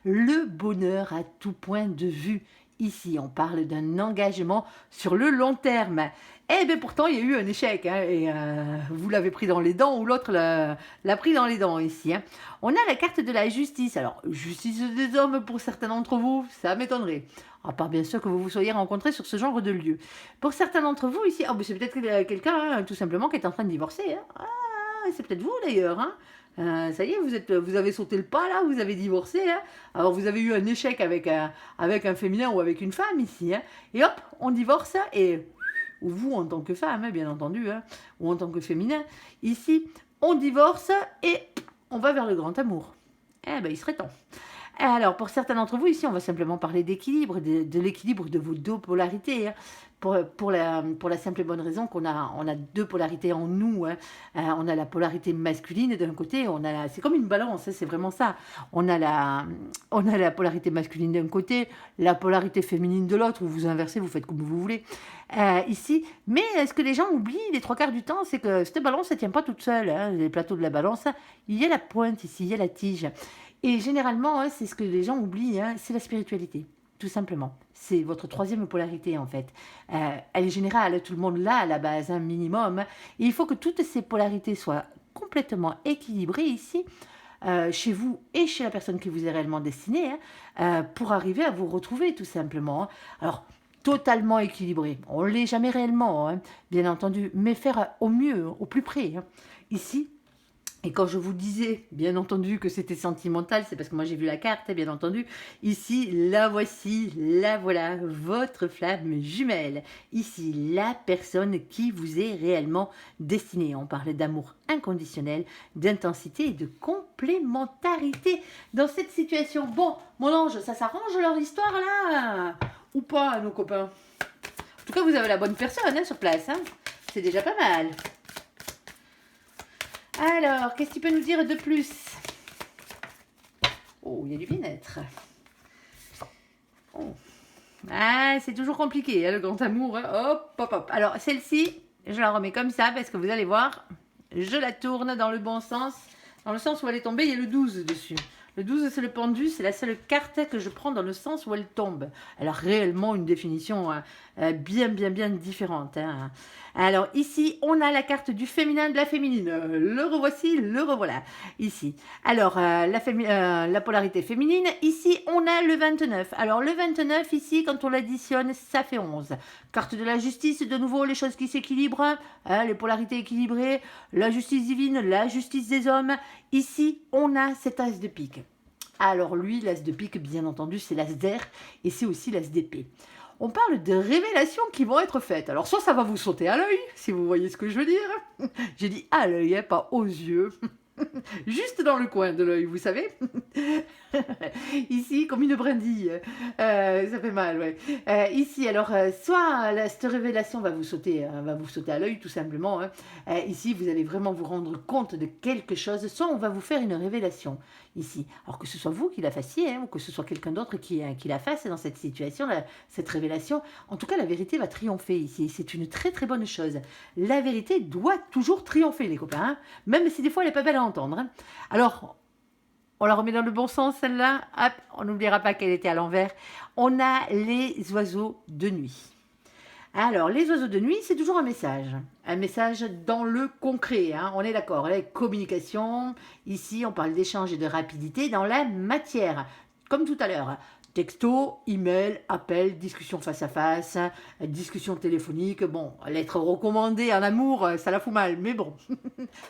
le bonheur à tout point de vue. Ici, on parle d'un engagement sur le long terme. Eh bien, pourtant, il y a eu un échec. Et vous l'avez pris dans les dents ou l'autre l'a pris dans les dents ici. On a la carte de la justice. Alors, justice des hommes pour certains d'entre vous, ça m'étonnerait. À part bien sûr que vous vous soyez rencontrés sur ce genre de lieu. Pour certains d'entre vous ici, c'est peut-être quelqu'un tout simplement qui est en train de divorcer. Ah, c'est peut-être vous d'ailleurs. Ça y est, vous avez sauté le pas là, vous avez divorcé. Alors vous avez eu un échec avec un féminin ou avec une femme ici. Et hop, on divorce et ou vous en tant que femme, bien entendu, ou en tant que féminin. Ici, on divorce et on va vers le grand amour. Eh ben, il serait temps. Alors, pour certains d'entre vous, ici, on va simplement parler d'équilibre, de l'équilibre de vos deux polarités. Pour la simple et bonne raison qu'on a deux polarités en nous. On a la polarité masculine d'un côté, c'est comme une balance, c'est vraiment ça. On a la polarité masculine d'un côté, la polarité féminine de l'autre, où vous inversez, vous faites comme vous voulez. Ici, mais ce que les gens oublient les trois quarts du temps, c'est que cette balance, elle ne tient pas toute seule. Les plateaux de la balance, il y a la pointe ici, il y a la tige. Et généralement, c'est ce que les gens oublient, c'est la spiritualité. Tout simplement. C'est votre troisième polarité en fait. Elle est générale, tout le monde l'a à la base, un minimum. Et il faut que toutes ces polarités soient complètement équilibrées ici, chez vous et chez la personne qui vous est réellement destinée, pour arriver à vous retrouver tout simplement. Alors, totalement équilibré. On ne l'est jamais réellement, bien entendu, mais faire au mieux, au plus près. Ici, Et quand je vous disais, bien entendu, que c'était sentimental, c'est parce que moi j'ai vu la carte, bien entendu. Ici, la voici, la voilà, votre flamme jumelle. Ici, la personne qui vous est réellement destinée. On parlait d'amour inconditionnel, d'intensité et de complémentarité dans cette situation. Bon, mon ange, ça s'arrange leur histoire là? Ou pas, nos copains? En tout cas, vous avez la bonne personne hein, sur place. Hein. C'est déjà pas mal. Alors, qu'est-ce que tu peux nous dire de plus? Oh, il y a du bien-être. Oh. Ah, c'est toujours compliqué, hein, le grand amour. Hein. Hop, hop, hop. Alors, celle-ci, je la remets comme ça parce que vous allez voir, je la tourne dans le bon sens. Dans le sens où elle est tombée, il y a le 12 dessus. Le 12, c'est le pendu, c'est la seule carte que je prends dans le sens où elle tombe. Elle a réellement une définition bien différente. Hein. Alors ici, on a la carte du féminin, de la féminine. Le revoici, le revoilà. Ici. Alors, la polarité féminine. Ici, on a le 29. Alors, le 29, ici, quand on l'additionne, ça fait 11. Carte de la justice, de nouveau, les choses qui s'équilibrent. Les polarités équilibrées. La justice divine, la justice des hommes. Ici, on a cet as de pique. Alors lui, l'as de pique, bien entendu, c'est l'as d'air et c'est aussi l'as d'épée. On parle de révélations qui vont être faites. Alors soit ça va vous sauter à l'œil, si vous voyez ce que je veux dire. J'ai dit à l'œil, hein, pas aux yeux. Juste dans le coin de l'œil, vous savez. Ici, comme une brindille. Ça fait mal, ouais. Ici, alors, soit cette révélation va vous sauter à l'œil, tout simplement. Hein. Ici, vous allez vraiment vous rendre compte de quelque chose. Soit on va vous faire une révélation, ici. Alors que ce soit vous qui la fassiez, hein, ou que ce soit quelqu'un d'autre qui la fasse dans cette situation, cette révélation. En tout cas, la vérité va triompher ici. C'est une très très bonne chose. La vérité doit toujours triompher, les copains. Hein. Même si des fois, elle n'est pas belle à entendre. Hein. Alors, on la remet dans le bon sens, celle-là. Hop, on n'oubliera pas qu'elle était à l'envers. On a les oiseaux de nuit. Alors, les oiseaux de nuit, c'est toujours un message. Un message dans le concret, hein, on est d'accord. La communication, ici, on parle d'échange et de rapidité dans la matière. Comme tout à l'heure. Texto, email, appel, discussion face à face, discussion téléphonique. Bon, lettre recommandée en amour, ça la fout mal, mais bon.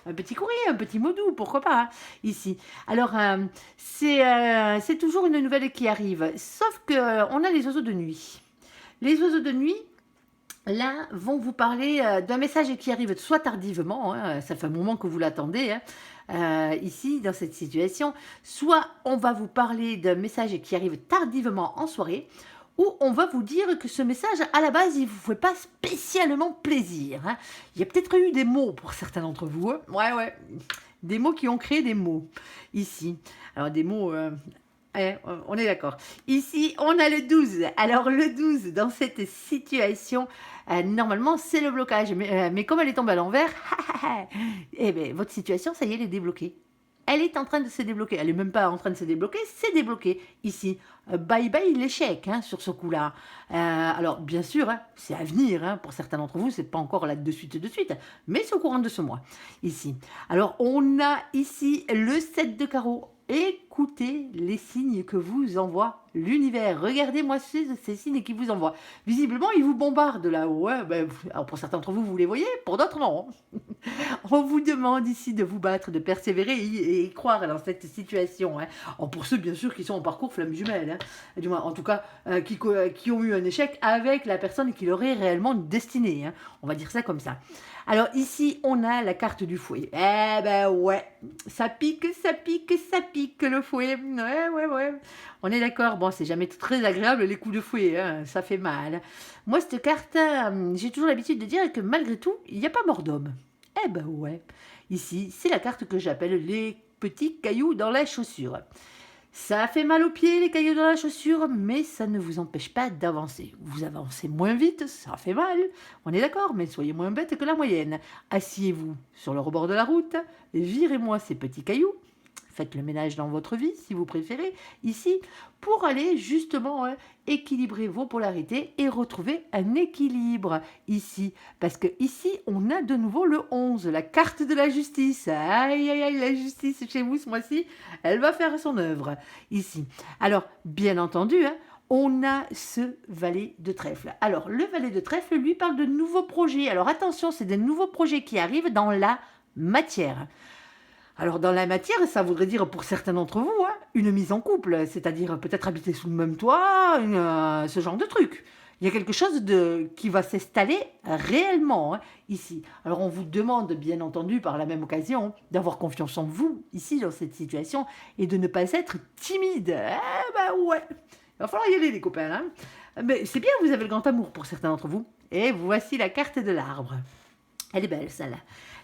Un petit courrier, un petit mot doux, pourquoi pas, hein, ici. Alors, c'est toujours une nouvelle qui arrive, sauf qu'on a les oiseaux de nuit. Les oiseaux de nuit, là, vont vous parler d'un message qui arrive soit tardivement, hein, ça fait un moment que vous l'attendez, hein, ici, dans cette situation, soit on va vous parler d'un message qui arrive tardivement en soirée, ou on va vous dire que ce message, à la base, il ne vous fait pas spécialement plaisir. Hein. Il y a peut-être eu des mots pour certains d'entre vous. Hein. Ouais. Des mots qui ont créé des mots, ici. Alors, des mots... on est d'accord. Ici, on a le 12. Alors, le 12, dans cette situation, normalement, c'est le blocage. Mais comme elle est tombée à l'envers, eh bien, votre situation, ça y est, elle est débloquée. Elle est en train de se débloquer. Elle n'est même pas en train de se débloquer, c'est débloqué ici. Bye bye l'échec hein, sur ce coup-là. Alors, bien sûr, hein, c'est à venir. Hein, pour certains d'entre vous, c'est pas encore là de suite, mais c'est au courant de ce mois. Ici. Alors, on a ici le 7 de carreau. Écoutez les signes que vous envoie l'univers. Regardez-moi ces signes qui vous envoient. Visiblement, ils vous bombardent là-haut. Hein. Alors pour certains d'entre vous, vous les voyez, pour d'autres, non. On vous demande ici de vous battre, de persévérer et croire dans cette situation. Hein. Alors pour ceux, bien sûr, qui sont en parcours flamme jumelle, hein. Du moins, en tout cas, qui ont eu un échec avec la personne qui leur est réellement destinée. Hein. On va dire ça comme ça. Alors ici, on a la carte du fouet. Eh ben ouais, ça pique le fouet. Ouais. On est d'accord, bon, c'est jamais très agréable les coups de fouet, hein, ça fait mal. Moi, cette carte, j'ai toujours l'habitude de dire que malgré tout, il n'y a pas mort d'homme. Eh ben ouais, ici, c'est la carte que j'appelle les petits cailloux dans la chaussure. Ça fait mal aux pieds, les cailloux dans la chaussure, mais ça ne vous empêche pas d'avancer. Vous avancez moins vite, ça fait mal, on est d'accord, mais soyez moins bête que la moyenne. Asseyez-vous sur le rebord de la route, virez-moi ces petits cailloux, faites le ménage dans votre vie, si vous préférez, ici, pour aller justement équilibrer vos polarités et retrouver un équilibre ici. Parce que ici, on a de nouveau le 11, la carte de la justice. Aïe, la justice chez vous ce mois-ci, elle va faire son œuvre ici. Alors, bien entendu, on a ce valet de trèfle. Alors, le valet de trèfle, lui, parle de nouveaux projets. Alors, attention, c'est des nouveaux projets qui arrivent dans la matière. Alors dans la matière, ça voudrait dire pour certains d'entre vous, hein, une mise en couple, c'est-à-dire peut-être habiter sous le même toit, ce genre de truc. Il y a quelque chose qui va s'installer réellement hein, ici. Alors on vous demande bien entendu par la même occasion d'avoir confiance en vous ici dans cette situation et de ne pas être timide. Eh ben ouais, il va falloir y aller les copains. Hein. Mais c'est bien, vous avez le grand amour pour certains d'entre vous. Et voici la carte de l'arbre. Elle est belle, celle-là.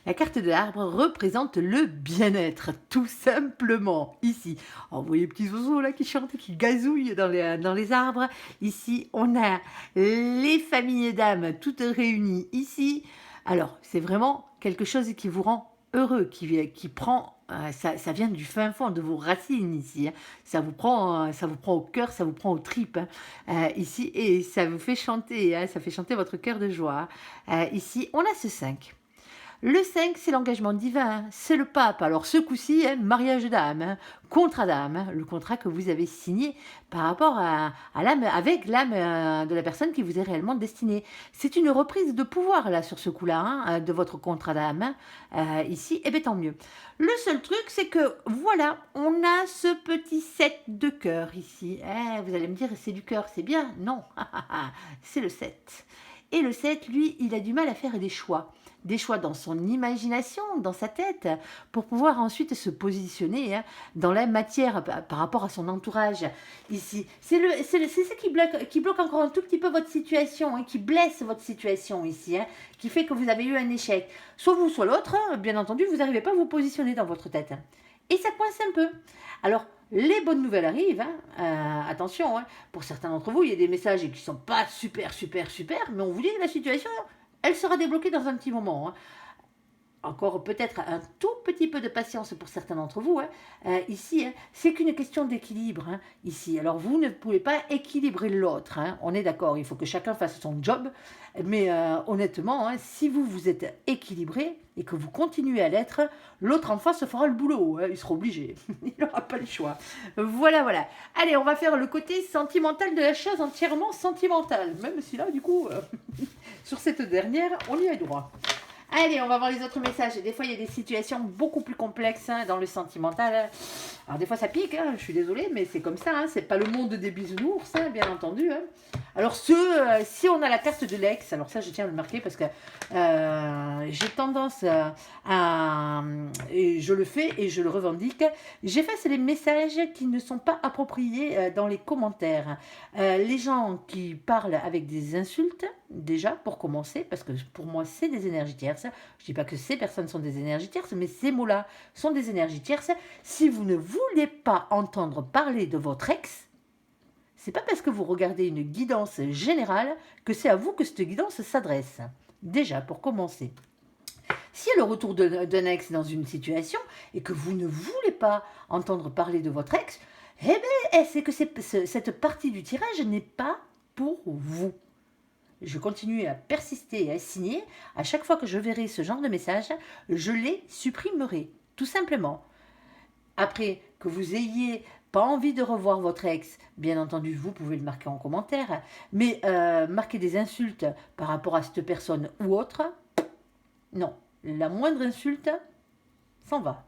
La carte de l'arbre représente le bien-être, tout simplement. Ici, oh, vous voyez les petits oiseaux là qui chantent, qui gazouillent dans les arbres. Ici, on a les familles d'âmes toutes réunies ici. Alors, c'est vraiment quelque chose qui vous rend heureux, qui prend... ça vient du fin fond de vos racines ici. Hein. Ça vous prend au cœur, ça vous prend aux tripes hein. Ici et ça vous fait chanter. Hein, ça fait chanter votre cœur de joie. Ici, on a ce 5. Le 5, c'est l'engagement divin, hein. C'est le pape. Alors ce coup-ci, hein, mariage d'âme, hein, contrat d'âme, hein, le contrat que vous avez signé par rapport à l'âme, avec l'âme de la personne qui vous est réellement destinée. C'est une reprise de pouvoir là sur ce coup-là, hein, de votre contrat d'âme, ici, et bien tant mieux. Le seul truc, c'est que voilà, on a ce petit 7 de cœur ici. Vous allez me dire, c'est du cœur, c'est bien? Non, c'est le 7. Et le 7, lui, il a du mal à faire des choix dans son imagination, dans sa tête, pour pouvoir ensuite se positionner hein, dans la matière par rapport à son entourage. Ici, c'est ça qui bloque encore un tout petit peu votre situation, hein, qui blesse votre situation ici, hein, qui fait que vous avez eu un échec. Soit vous, soit l'autre, hein, bien entendu, vous n'arrivez pas à vous positionner dans votre tête. Et ça coince un peu. Alors, les bonnes nouvelles arrivent, hein, attention, hein, pour certains d'entre vous, il y a des messages qui ne sont pas super, mais on vous dit que la situation, elle sera débloquée dans un petit moment. Hein. Encore peut-être un tout petit peu de patience pour certains d'entre vous. Hein. Ici, hein, c'est qu'une question d'équilibre. Hein, ici, alors vous ne pouvez pas équilibrer l'autre. Hein. On est d'accord, il faut que chacun fasse son job. Mais honnêtement, hein, si vous êtes équilibré et que vous continuez à l'être, l'autre en face fera le boulot. Hein, il sera obligé. Il n'aura pas le choix. Voilà, voilà. Allez, on va faire le côté sentimental de la chose, entièrement sentimentale. Même si là, du coup, sur cette dernière, on y est droit. Allez, on va voir les autres messages. Des fois, il y a des situations beaucoup plus complexes hein, dans le sentimental. Alors, des fois, ça pique, hein, je suis désolée, mais c'est comme ça. Hein, c'est pas le monde des bisounours, hein, bien entendu. Hein. Alors, si on a la carte de l'ex, alors ça, je tiens à le marquer parce que j'ai tendance et je le fais et je le revendique, j'efface les messages qui ne sont pas appropriés dans les commentaires. Les gens qui parlent avec des insultes, déjà, pour commencer, parce que pour moi, c'est des énergies tierces. Je ne dis pas que ces personnes sont des énergies tierces, mais ces mots-là sont des énergies tierces. Si vous ne voulez pas entendre parler de votre ex, c'est pas parce que vous regardez une guidance générale que c'est à vous que cette guidance s'adresse. Déjà, pour commencer. Si il y a le retour d'un ex dans une situation et que vous ne voulez pas entendre parler de votre ex, eh bien, c'est que cette partie du tirage n'est pas pour vous. Je continue à persister et à signer. À chaque fois que je verrai ce genre de message, je les supprimerai, tout simplement. Après que vous ayez pas envie de revoir votre ex, bien entendu, vous pouvez le marquer en commentaire, mais marquer des insultes par rapport à cette personne ou autre, non. La moindre insulte s'en va.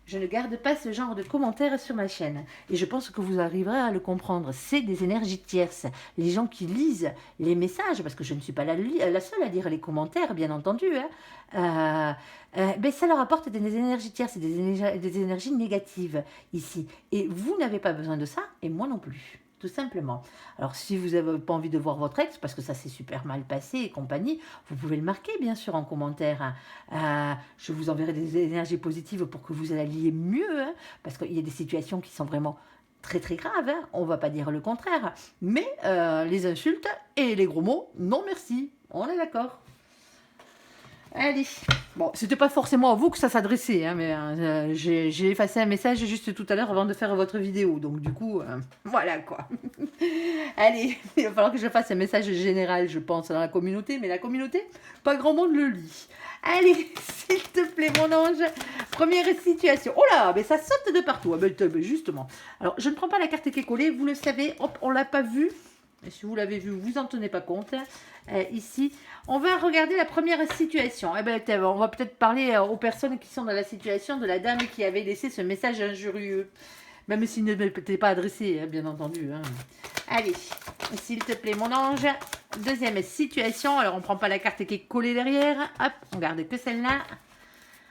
Je ne garde pas ce genre de commentaires sur ma chaîne. Et je pense que vous arriverez à le comprendre. C'est des énergies tierces. Les gens qui lisent les messages, parce que je ne suis pas la seule à lire les commentaires, bien entendu, hein, ben ça leur apporte des énergies tierces, des énergies négatives ici. Et vous n'avez pas besoin de ça, et moi non plus. Tout simplement. Alors, si vous n'avez pas envie de voir votre ex, parce que ça s'est super mal passé et compagnie, vous pouvez le marquer, bien sûr, en commentaire. Je vous enverrai des énergies positives pour que vous alliez mieux, hein, parce qu'il y a des situations qui sont vraiment très, très graves. Hein, on ne va pas dire le contraire. Mais les insultes et les gros mots, non merci. On est d'accord. Allez. Bon, c'était pas forcément à vous que ça s'adressait, hein, mais j'ai effacé un message juste tout à l'heure avant de faire votre vidéo. Donc du coup, voilà quoi. Allez, il va falloir que je fasse un message général, je pense, dans la communauté. Mais la communauté, pas grand monde le lit. Allez, s'il te plaît, mon ange. Première situation. Oh là, mais ça saute de partout. Ah, ben, justement. Alors, je ne prends pas la carte qui est collée. Vous le savez, hop, on l'a pas vue. Si vous l'avez vu, vous en tenez pas compte. Ici, on va regarder la première situation. Eh ben, on va peut-être parler aux personnes qui sont dans la situation de la dame qui avait laissé ce message injurieux. Même s'il ne m'était pas adressé, hein, bien entendu. Hein. Allez, s'il te plaît, mon ange. Deuxième situation. Alors, on ne prend pas la carte qui est collée derrière. Hop, on garde que celle-là.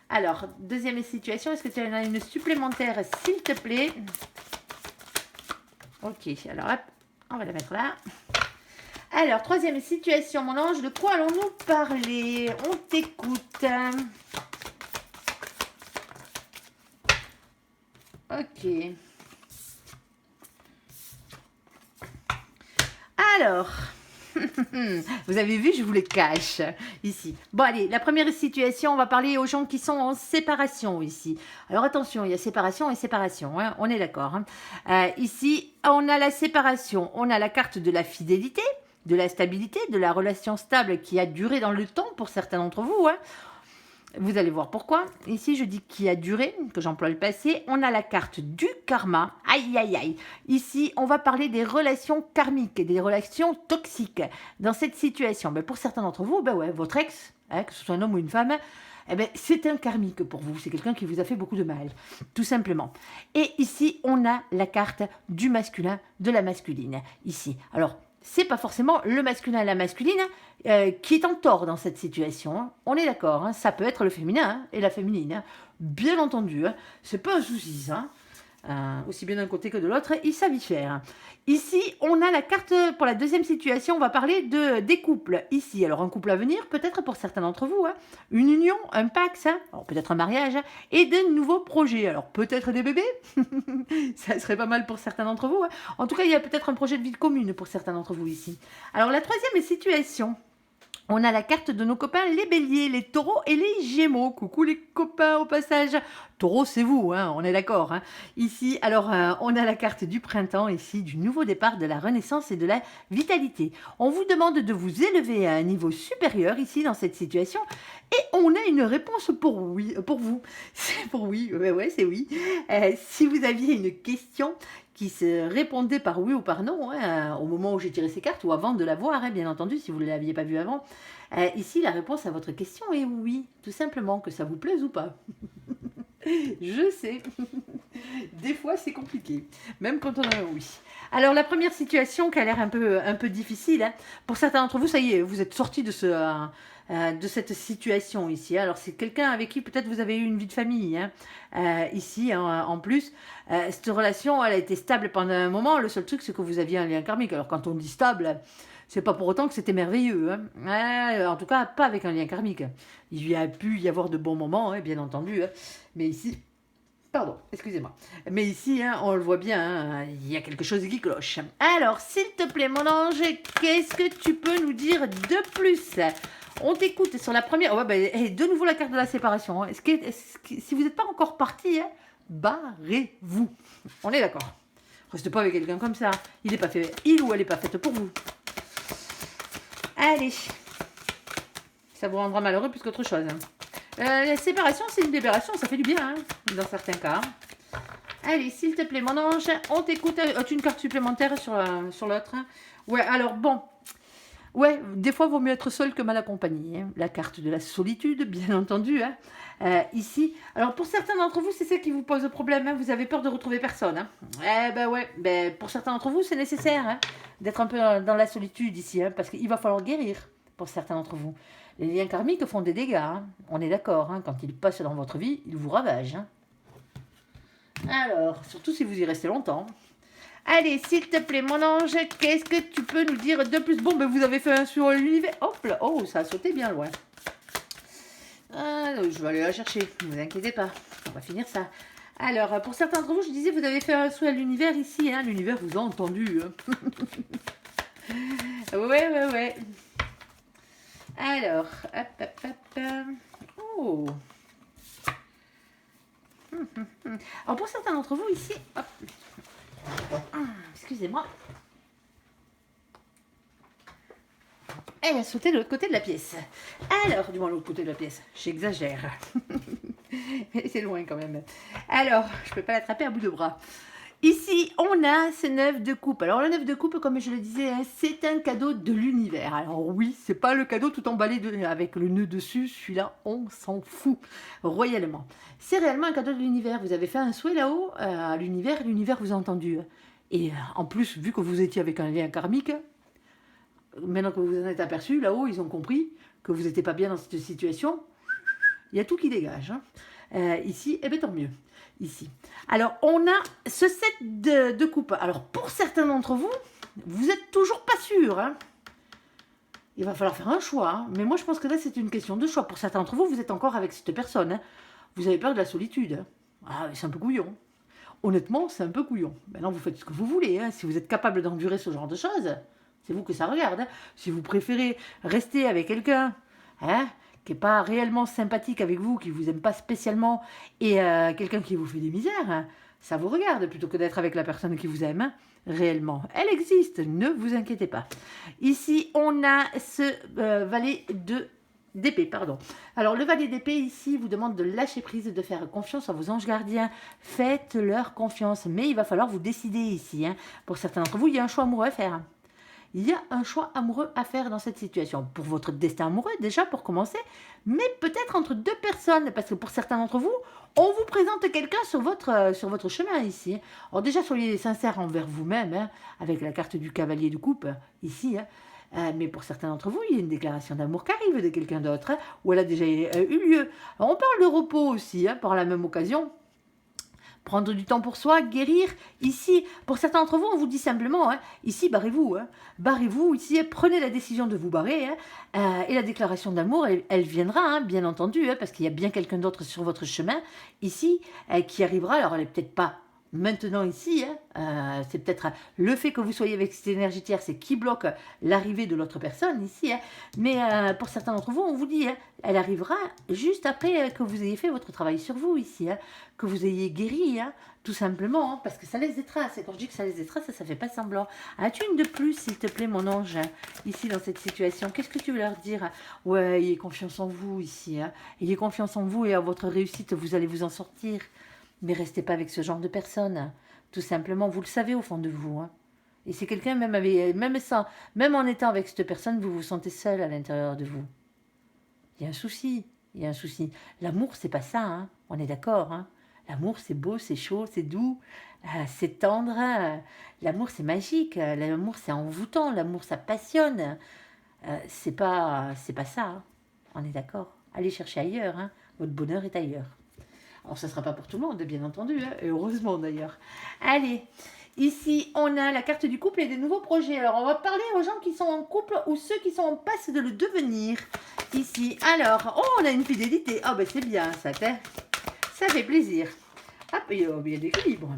Alors, deuxième situation. Est-ce que tu en as une supplémentaire, s'il te plaît? Ok, alors hop, on va la mettre là. Alors, troisième situation, mon ange. De quoi allons-nous parler? On t'écoute. Ok. Alors, vous avez vu, je vous les cache ici. Bon, allez, la première situation, on va parler aux gens qui sont en séparation ici. Alors, attention, il y a séparation et séparation, hein, on est d'accord. Hein. Ici, on a la séparation, on a la carte de la fidélité, de la stabilité, de la relation stable qui a duré dans le temps pour certains d'entre vous. Hein. Vous allez voir pourquoi. Ici, je dis qui a duré, que j'emploie le passé. On a la carte du karma. Aïe, aïe, aïe. Ici, on va parler des relations karmiques, des relations toxiques dans cette situation. Ben, pour certains d'entre vous, ben ouais, votre ex, hein, que ce soit un homme ou une femme, eh ben, c'est un karmique pour vous. C'est quelqu'un qui vous a fait beaucoup de mal, tout simplement. Et ici, on a la carte du masculin, de la masculine. Ici. Alors, c'est pas forcément le masculin et la masculine qui est en tort dans cette situation. Hein. On est d'accord, hein. Ça peut être le féminin hein, et la féminine. Hein. Bien entendu, hein. C'est pas un souci, ça. Aussi bien d'un côté que de l'autre, ils savent y faire. Ici, on a la carte pour la deuxième situation, on va parler des couples. Ici, alors un couple à venir, peut-être pour certains d'entre vous, hein, une union, un pax, hein, peut-être un mariage, hein, et de nouveaux projets. Alors peut-être des bébés, ça serait pas mal pour certains d'entre vous. Hein. En tout cas, il y a peut-être un projet de vie commune pour certains d'entre vous ici. Alors la troisième situation, on a la carte de nos copains les béliers, les taureaux et les gémeaux. Coucou les copains au passage. Taureau, c'est vous, hein, on est d'accord. Hein. Ici, alors, on a la carte du printemps, ici, du nouveau départ, de la renaissance et de la vitalité. On vous demande de vous élever à un niveau supérieur, ici, dans cette situation. Et on a une réponse pour oui, pour vous. C'est pour oui, ouais, c'est oui. Si vous aviez une question qui se répondait par oui ou par non, hein, au moment où j'ai tiré ces cartes, ou avant de la voir, hein, bien entendu, si vous ne l'aviez pas vue avant. Ici, la réponse à votre question est oui, tout simplement, que ça vous plaise ou pas. Je sais, des fois c'est compliqué, même quand on a un oui. Alors la première situation qui a l'air un peu difficile, hein, pour certains d'entre vous, ça y est, vous êtes sortis de cette situation ici. Alors c'est quelqu'un avec qui peut-être vous avez eu une vie de famille, hein, ici hein, en plus. Cette relation, elle a été stable pendant un moment, le seul truc c'est que vous aviez un lien karmique. Alors quand on dit stable, c'est pas pour autant que c'était merveilleux. Hein. En tout cas, pas avec un lien karmique. Il y a pu y avoir de bons moments, hein, bien entendu. Hein. Mais ici, pardon, excusez-moi. Mais ici, hein, on le voit bien, hein, il y a quelque chose qui cloche. Alors, s'il te plaît, mon ange, qu'est-ce que tu peux nous dire de plus? On t'écoute sur la première... Oh, de nouveau la carte de la séparation. Hein. Si vous n'êtes pas encore parti, hein, barrez-vous. On est d'accord. Reste pas avec quelqu'un comme ça. Il ou elle n'est pas faite pour vous. Allez, ça vous rendra malheureux plus qu'autre chose. La séparation, c'est une libération, ça fait du bien, hein, dans certains cas. Allez, s'il te plaît, mon ange, on t'écoute. As-tu une carte supplémentaire sur l'autre? Ouais, alors bon. Ouais, des fois, il vaut mieux être seul que mal accompagné. Hein. La carte de la solitude, bien entendu. Hein. Ici, alors pour certains d'entre vous, c'est ça qui vous pose problème. Hein. Vous avez peur de retrouver personne. Hein. Eh ben ouais, pour certains d'entre vous, c'est nécessaire hein, d'être un peu dans la solitude ici. Hein, parce qu'il va falloir guérir pour certains d'entre vous. Les liens karmiques font des dégâts. Hein. On est d'accord. Hein, quand ils passent dans votre vie, ils vous ravagent. Hein. Alors, surtout si vous y restez longtemps. Allez, s'il te plaît, mon ange, qu'est-ce que tu peux nous dire de plus? Bon, vous avez fait un sur l'univers. Hop là, oh, ça a sauté bien loin. Je vais aller la chercher, ne vous inquiétez pas. On va finir ça. Alors, pour certains d'entre vous, je disais, vous avez fait un saut à l'univers ici. Hein, l'univers vous a entendu. Hein. Ouais. Alors, hop. Oh. Alors, pour certains d'entre vous ici, hop. Excusez-moi. Elle a sauté de l'autre côté de la pièce. Alors, du moins l'autre côté de la pièce. J'exagère. C'est loin quand même. Alors, je peux pas l'attraper à bout de bras. Ici, on a ce 9 de coupe. Alors, le 9 de coupe, comme je le disais, hein, c'est un cadeau de l'univers. Alors oui, c'est pas le cadeau tout emballé avec le nœud dessus. Celui-là, on s'en fout royalement. C'est réellement un cadeau de l'univers. Vous avez fait un souhait là-haut à l'univers, l'univers vous a entendu. Et en plus, vu que vous étiez avec un lien karmique, maintenant que vous en êtes aperçu, là-haut, ils ont compris que vous n'étiez pas bien dans cette situation. Il y a tout qui dégage. Hein. Ici, eh bien tant mieux. Ici. Alors, on a ce set de coupe. Alors, pour certains d'entre vous, vous n'êtes toujours pas sûr. Hein. Il va falloir faire un choix. Hein. Mais moi, je pense que là, c'est une question de choix. Pour certains d'entre vous, vous êtes encore avec cette personne. Hein. Vous avez peur de la solitude. Hein. Ah, c'est un peu couillon. Honnêtement, c'est un peu couillon. Maintenant, vous faites ce que vous voulez. Hein. Si vous êtes capable d'endurer ce genre de choses, c'est vous que ça regarde. Hein. Si vous préférez rester avec quelqu'un... Hein, qui n'est pas réellement sympathique avec vous, qui ne vous aime pas spécialement, et quelqu'un qui vous fait des misères, hein, ça vous regarde plutôt que d'être avec la personne qui vous aime, hein, réellement. Elle existe, ne vous inquiétez pas. Ici, on a ce valet d'épée, pardon. Alors, le valet d'épée, ici, vous demande de lâcher prise, de faire confiance à vos anges gardiens. Faites-leur confiance, mais il va falloir vous décider ici. Hein. Pour certains d'entre vous, il y a un choix amoureux à faire. Il y a un choix amoureux à faire dans cette situation. Pour votre destin amoureux, déjà, pour commencer, mais peut-être entre deux personnes, parce que pour certains d'entre vous, on vous présente quelqu'un sur votre chemin ici. Alors déjà, soyez sincères envers vous-même, hein, avec la carte du cavalier de coupe, ici. Hein. Mais pour certains d'entre vous, il y a une déclaration d'amour qui arrive de quelqu'un d'autre, hein, ou elle a déjà eu lieu. Alors, on parle de repos aussi, hein, par la même occasion. Prendre du temps pour soi, guérir. Ici, pour certains d'entre vous, on vous dit simplement, hein, ici, barrez-vous. Hein, barrez-vous, ici, prenez la décision de vous barrer. Hein, et la déclaration d'amour, elle viendra, hein, bien entendu, hein, parce qu'il y a bien quelqu'un d'autre sur votre chemin, ici, qui arrivera. Alors, elle n'est peut-être pas maintenant ici, hein, c'est peut-être le fait que vous soyez avec cette énergie tierce, c'est qui bloque l'arrivée de l'autre personne ici. Hein, mais pour certains d'entre vous, on vous dit, hein, elle arrivera juste après que vous ayez fait votre travail sur vous ici, hein, que vous ayez guéri, hein, tout simplement, hein, parce que ça laisse des traces. Et quand je dis que ça laisse des traces, ça ne fait pas semblant. As-tu une de plus, s'il te plaît, mon ange, hein, ici dans cette situation? Qu'est-ce que tu veux leur dire? Ouais, ayez confiance en vous ici. Hein, ayez confiance en vous et à votre réussite, vous allez vous en sortir. Mais restez pas avec ce genre de personne. Tout simplement, vous le savez au fond de vous. Hein. Et c'est quelqu'un, même en étant avec cette personne, vous vous sentez seul à l'intérieur de vous. Il y a un souci. Il y a un souci. L'amour, c'est pas ça. Hein. On est d'accord. Hein. L'amour, c'est beau, c'est chaud, c'est doux, c'est tendre. L'amour, c'est magique. L'amour, c'est envoûtant. L'amour, ça passionne. C'est pas ça. Hein. On est d'accord. Allez chercher ailleurs. Hein. Votre bonheur est ailleurs. Alors, ça ne sera pas pour tout le monde, bien entendu, hein, et heureusement d'ailleurs. Allez, ici, on a la carte du couple et des nouveaux projets. Alors, on va parler aux gens qui sont en couple ou ceux qui sont en passe de le devenir. Ici, alors, oh, on a une fidélité. Ah, ben c'est bien, ça fait plaisir. Hop, il y a de l'équilibre.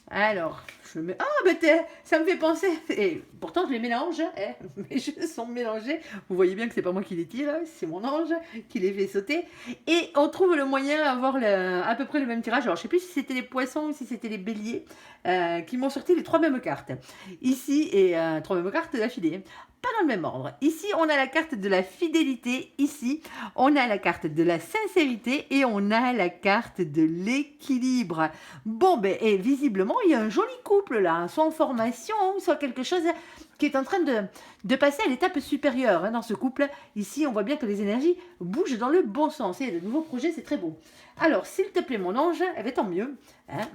Alors, je mets... Ah, ben ça me fait penser... Et pourtant, je les mélange, hein, mes jeux sont mélangés. Vous voyez bien que c'est pas moi qui les tire, c'est mon ange qui les fait sauter. Et on trouve le moyen d'avoir à peu près le même tirage. Alors, je sais plus si c'était les poissons ou si c'était les béliers qui m'ont sorti les trois mêmes cartes. Ici, et trois mêmes cartes d'affilée. Pas dans le même ordre. Ici, on a la carte de la fidélité. Ici, on a la carte de la sincérité et on a la carte de l'équilibre. Bon, ben, et visiblement, il y a un joli couple là, hein, soit en formation, soit quelque chose qui est en train de passer à l'étape supérieure hein, dans ce couple. Ici, on voit bien que les énergies bougent dans le bon sens. Et il y a de nouveaux projets, c'est très beau. Alors, s'il te plaît, mon ange, eh bien, tant mieux. Hein.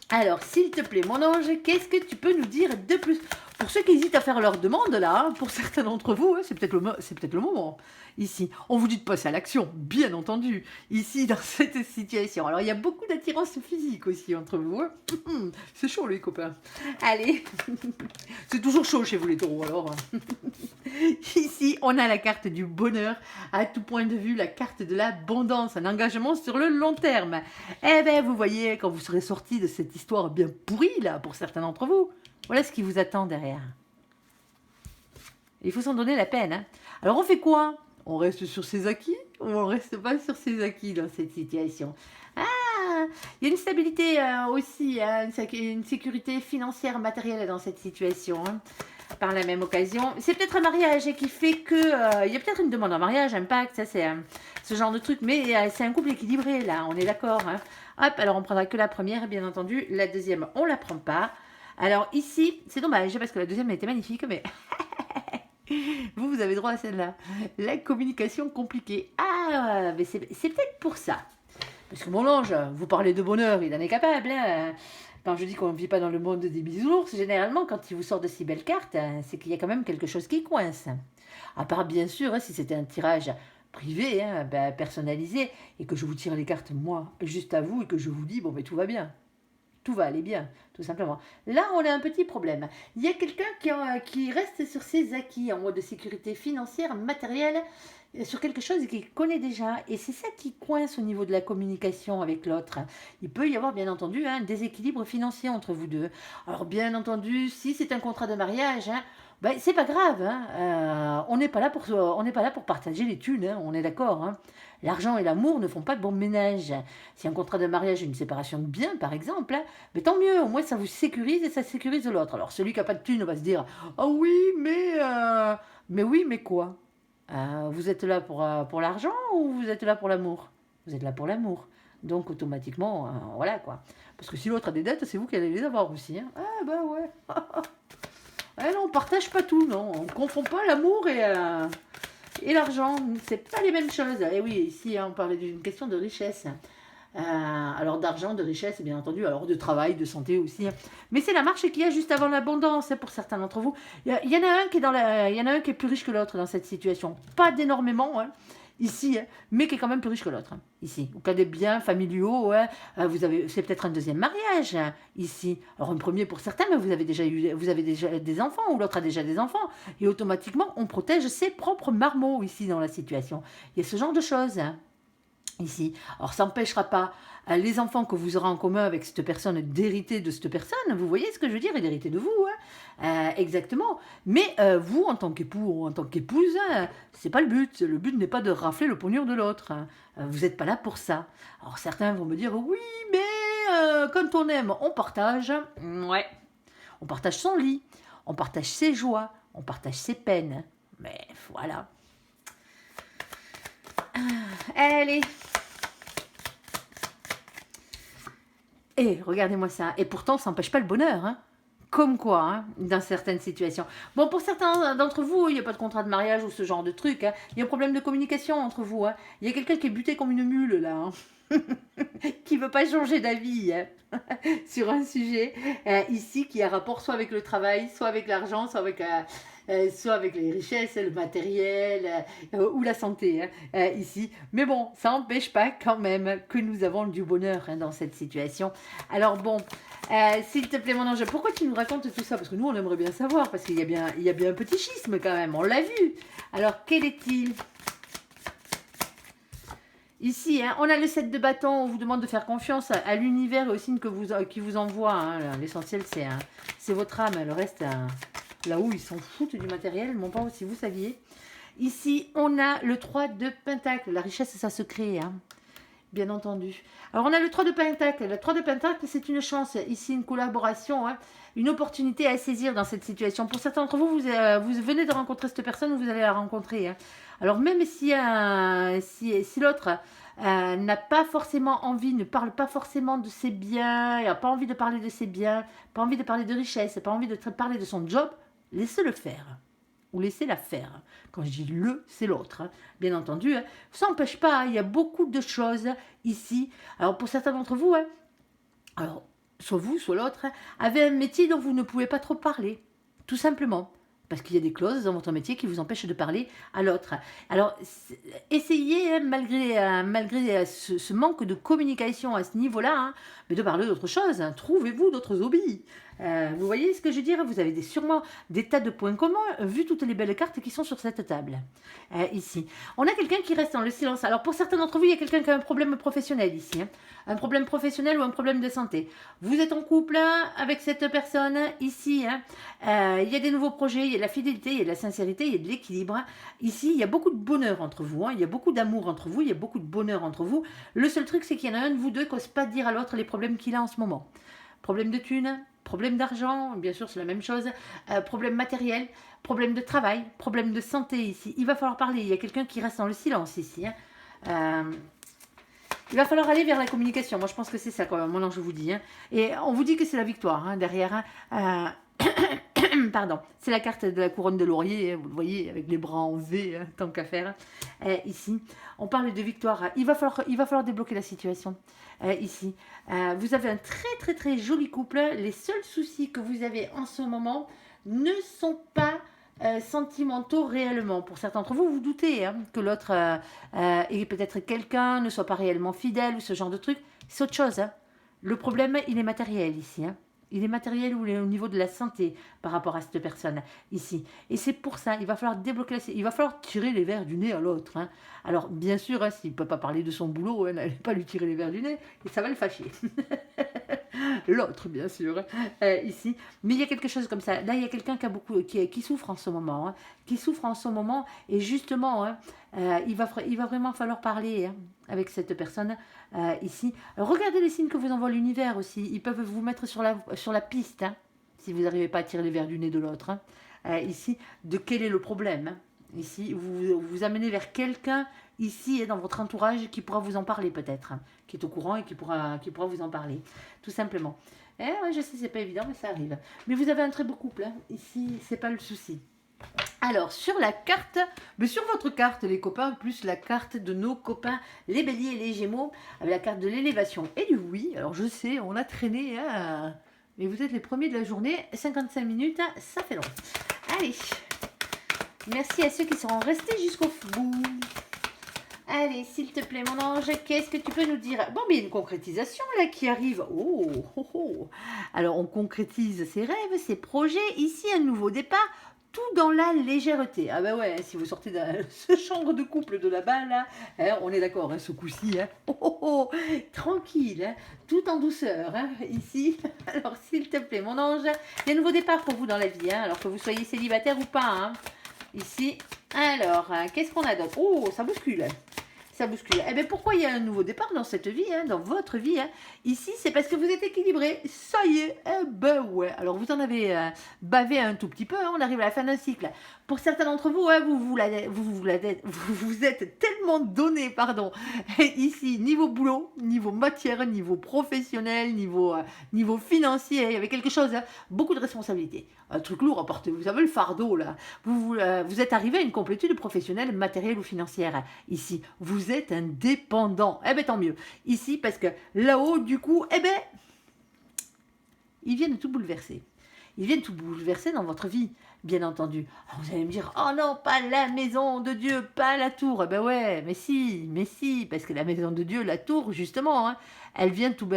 Alors, s'il te plaît, mon ange, qu'est-ce que tu peux nous dire de plus? Pour ceux qui hésitent à faire leur demande, là, hein, pour certains d'entre vous, hein, c'est peut-être le moment. Ici, on vous dit de passer à l'action, bien entendu, ici, dans cette situation. Alors, il y a beaucoup d'attirance physique aussi entre vous. Hein. C'est chaud, les copains. Allez, c'est toujours chaud chez vous, les taureaux, alors. Ici, on a la carte du bonheur, à tout point de vue, la carte de l'abondance, un engagement sur le long terme. Eh bien, vous voyez, quand vous serez sortis de cette histoire bien pourrie, là, pour certains d'entre vous, voilà ce qui vous attend derrière. Il faut s'en donner la peine. Hein. Alors, on fait quoi? On reste sur ses acquis ou on reste pas sur ses acquis dans cette situation? Ah, il y a une stabilité aussi, hein, une sécurité financière, matérielle dans cette situation. Hein. par la même occasion. C'est peut-être un mariage qui fait que... il y a peut-être une demande en mariage, un pacte, ça c'est ce genre de truc. Mais c'est un couple équilibré là, on est d'accord. Hein. Hop, alors on prendra que la première, bien entendu. La deuxième, on la prend pas. Alors ici, c'est dommage parce que la deuxième était magnifique, mais... vous avez droit à celle-là. La communication compliquée. Ah, mais c'est peut-être pour ça. Parce que mon ange, vous parlez de bonheur, il en est capable. Hein. Quand je dis qu'on ne vit pas dans le monde des bisounours, généralement, quand il vous sort de si belles cartes, c'est qu'il y a quand même quelque chose qui coince. À part, bien sûr, si c'était un tirage privé, personnalisé, et que je vous tire les cartes, moi, juste à vous, et que je vous dis, bon, mais tout va bien. Tout va aller bien, tout simplement. Là, on a un petit problème. Il y a quelqu'un qui reste sur ses acquis en mode de sécurité financière, matérielle, sur quelque chose qu'il connaît déjà. Et c'est ça qui coince au niveau de la communication avec l'autre. Il peut y avoir, bien entendu, un déséquilibre financier entre vous deux. Alors, bien entendu, si c'est un contrat de mariage, c'est pas grave. On n'est pas là pour partager les thunes, hein, on est d'accord. Hein. L'argent et l'amour ne font pas de bon ménage. Si un contrat de mariage est une séparation de biens, par exemple, mais tant mieux, au moins ça vous sécurise et ça sécurise l'autre. Alors celui qui n'a pas de thunes va se dire « Ah oui, mais oui, mais quoi vous êtes là pour l'argent ou vous êtes là pour l'amour ? Vous êtes là pour l'amour. Donc automatiquement, voilà quoi. Parce que si l'autre a des dettes, c'est vous qui allez les avoir aussi. Hein. Ah bah ouais. Ah non, on partage pas tout, non. On confond pas l'amour et l'argent. C'est pas les mêmes choses. Et oui, ici, on parlait d'une question de richesse. Alors d'argent, de richesse, bien entendu, alors de travail, de santé aussi. Mais c'est la marche qu'il y a juste avant l'abondance pour certains d'entre vous. Il y en a un qui est il y en a un qui est plus riche que l'autre dans cette situation. Pas d'énormément, hein, ici, hein, mais qui est quand même plus riche que l'autre. Hein, ici, au cas des biens familiaux, hein, c'est peut-être un deuxième mariage hein, ici. Alors un premier pour certains, mais vous avez déjà des enfants ou l'autre a déjà des enfants. Et automatiquement, on protège ses propres marmots ici dans la situation. Il y a ce genre de choses. Hein. Ici. Alors, ça n'empêchera pas les enfants que vous aurez en commun avec cette personne d'hériter de cette personne. Vous voyez ce que je veux dire, et d'hériter de vous. Hein. Exactement. Mais vous, en tant qu'époux ou en tant qu'épouse, c'est pas le but. Le but n'est pas de rafler le pognon de l'autre. Hein. Vous n'êtes pas là pour ça. Alors, certains vont me dire, oui, mais quand on aime, on partage. Ouais. On partage son lit. On partage ses joies. On partage ses peines. Mais voilà. Allez. Et regardez-moi ça. Et pourtant, ça n'empêche pas le bonheur. Hein. Comme quoi, hein, dans certaines situations. Bon, pour certains d'entre vous, il n'y a pas de contrat de mariage ou ce genre de truc. Hein. Il y a un problème de communication entre vous. Hein. Il y a quelqu'un qui est buté comme une mule, là. Hein. Qui ne veut pas changer d'avis hein, sur un sujet. Ici, qui a rapport soit avec le travail, soit avec l'argent, soit avec les richesses, le matériel ou la santé ici. Mais bon, ça n'empêche pas quand même que nous avons du bonheur hein, dans cette situation. Alors bon, s'il te plaît mon ange, pourquoi tu nous racontes tout ça? Parce que nous on aimerait bien savoir, parce qu'il y a bien un petit schisme quand même, on l'a vu. Alors quel est-il? Ici, hein, on a le 7 de bâton, on vous demande de faire confiance à l'univers et aux signes qui vous envoie. Hein. L'essentiel, c'est votre âme. Le reste, là-haut, ils s'en foutent du matériel, mon pauvre, si vous saviez. Ici, on a le 3 de Pentacle. La richesse, ça se crée, hein, bien entendu. Alors, on a le 3 de Pentacle. Le 3 de Pentacle, c'est une chance. Ici, une collaboration, hein, une opportunité à saisir dans cette situation. Pour certains d'entre vous, vous venez de rencontrer cette personne ou vous allez la rencontrer. Hein. Alors, même si l'autre n'a pas forcément envie, ne parle pas forcément de ses biens, n'a pas envie de parler de ses biens, pas envie de parler de richesse, pas envie de parler de son job, laissez-le faire. Ou laissez-la faire. Quand je dis le, c'est l'autre. Hein. Bien entendu, hein. Ça n'empêche pas, hein. Il y a beaucoup de choses ici. Alors, pour certains d'entre vous, hein, alors, soit vous, soit l'autre, hein, avez un métier dont vous ne pouvez pas trop parler. Tout simplement. Parce qu'il y a des clauses dans votre métier qui vous empêchent de parler à l'autre. Alors, essayez, hein, malgré ce manque de communication à ce niveau-là, hein, mais de parler d'autre chose. Hein. Trouvez-vous d'autres hobbies. Vous voyez ce que je veux dire? Vous avez sûrement des tas de points communs, vu toutes les belles cartes qui sont sur cette table. Ici. On a quelqu'un qui reste dans le silence. Alors, pour certains d'entre vous, il y a quelqu'un qui a un problème professionnel ici. Hein. Un problème professionnel ou un problème de santé. Vous êtes en couple hein, avec cette personne ici. Hein. Il y a des nouveaux projets, il y a de la fidélité, il y a de la sincérité, il y a de l'équilibre. Ici, il y a beaucoup de bonheur entre vous. Hein. Il y a beaucoup d'amour entre vous, il y a beaucoup de bonheur entre vous. Le seul truc, c'est qu'il y en a un de vous deux qui n'ose pas dire à l'autre les problèmes qu'il a en ce moment. Problème de thunes, problème d'argent, bien sûr c'est la même chose, problème matériel, problème de travail, problème de santé ici. Il va falloir parler, il y a quelqu'un qui reste dans le silence ici. Hein. Il va falloir aller vers la communication. Moi, je pense que c'est ça, quand même. Maintenant, je vous dis. Hein. Et on vous dit que c'est la victoire hein, derrière. Hein. Pardon. C'est la carte de la couronne de laurier. Hein, vous le voyez, avec les bras en V, hein, tant qu'à faire. Ici, on parle de victoire. Il va falloir débloquer la situation. Ici, vous avez un très joli couple. Les seuls soucis que vous avez en ce moment ne sont pas sentimentaux réellement. Pour certains d'entre vous, vous doutez hein, que l'autre est peut-être quelqu'un, ne soit pas réellement fidèle ou ce genre de truc. C'est autre chose. Hein. Le problème, il est matériel ici. Hein. Il est matériel ou il est au niveau de la santé par rapport à cette personne ici. Et c'est pour ça, il va falloir débloquer, il va falloir tirer les verres du nez à l'autre. Hein. Alors, bien sûr, hein, s'il ne peut pas parler de son boulot, hein, n'allez pas lui tirer les verres du nez, et ça va le fâcher. L'autre, bien sûr, ici. Mais il y a quelque chose comme ça. Là, il y a quelqu'un qui souffre en ce moment. Hein, qui souffre en ce moment. Et justement, hein, il va vraiment falloir parler hein, avec cette personne ici. Regardez les signes que vous envoie l'univers aussi. Ils peuvent vous mettre sur la piste. Hein, si vous n'arrivez pas à tirer les verres du nez de l'autre. Hein, ici, de quel est le problème hein. Ici, vous amenez vers quelqu'un ici et dans votre entourage qui pourra vous en parler peut-être, hein, qui est au courant et qui pourra vous en parler, tout simplement. Ouais, je sais, c'est pas évident, mais ça arrive. Mais vous avez un très beau couple, hein. Ici, c'est pas le souci. Alors, sur la carte, mais sur votre carte, les copains, plus la carte de nos copains, les béliers et les gémeaux, avec la carte de l'élévation et du oui. Alors, je sais, on a traîné, hein, mais vous êtes les premiers de la journée, 55 minutes, hein, ça fait long. Allez, merci à ceux qui seront restés jusqu'au bout. Allez, s'il te plaît, mon ange, qu'est-ce que tu peux nous dire? Bon, mais il y a une concrétisation là qui arrive. Oh, oh, oh. Alors, on concrétise ses rêves, ses projets. Ici, un nouveau départ, tout dans la légèreté. Ah ben ouais, si vous sortez de ce chambre de couple de là-bas, là, hein, on est d'accord, hein, ce coup-ci. Hein. Oh, oh, oh, tranquille, hein, tout en douceur, hein, ici. Alors, s'il te plaît, mon ange, il y a un nouveau départ pour vous dans la vie, hein, alors que vous soyez célibataire ou pas. Hein. Ici, alors, qu'est-ce qu'on a d'autre? Oh, ça bouscule. Ça bouscule. Eh bien, pourquoi il y a un nouveau départ dans cette vie, hein, dans votre vie hein? Ici, c'est parce que vous êtes équilibré. Ça y est, eh ben ouais. Alors, vous en avez bavé un tout petit peu, hein, on arrive à la fin d'un cycle. Pour certains d'entre vous, hein, vous êtes tellement donné, pardon, ici, niveau boulot, niveau matière, niveau professionnel, niveau financier, il y avait quelque chose, hein, beaucoup de responsabilités. Un truc lourd à porter, vous savez, le fardeau, là. Vous êtes arrivé à une complétude professionnelle, matérielle ou financière. Ici, vous êtes indépendant. Eh bien, tant mieux. Ici, parce que là-haut, du coup, eh bien, ils viennent tout bouleverser. Ils viennent tout bouleverser dans votre vie, bien entendu. Alors vous allez me dire, oh non, pas la maison de Dieu, pas la tour. Eh ben ouais, mais si, parce que la maison de Dieu, la tour, justement, hein, elle vient tout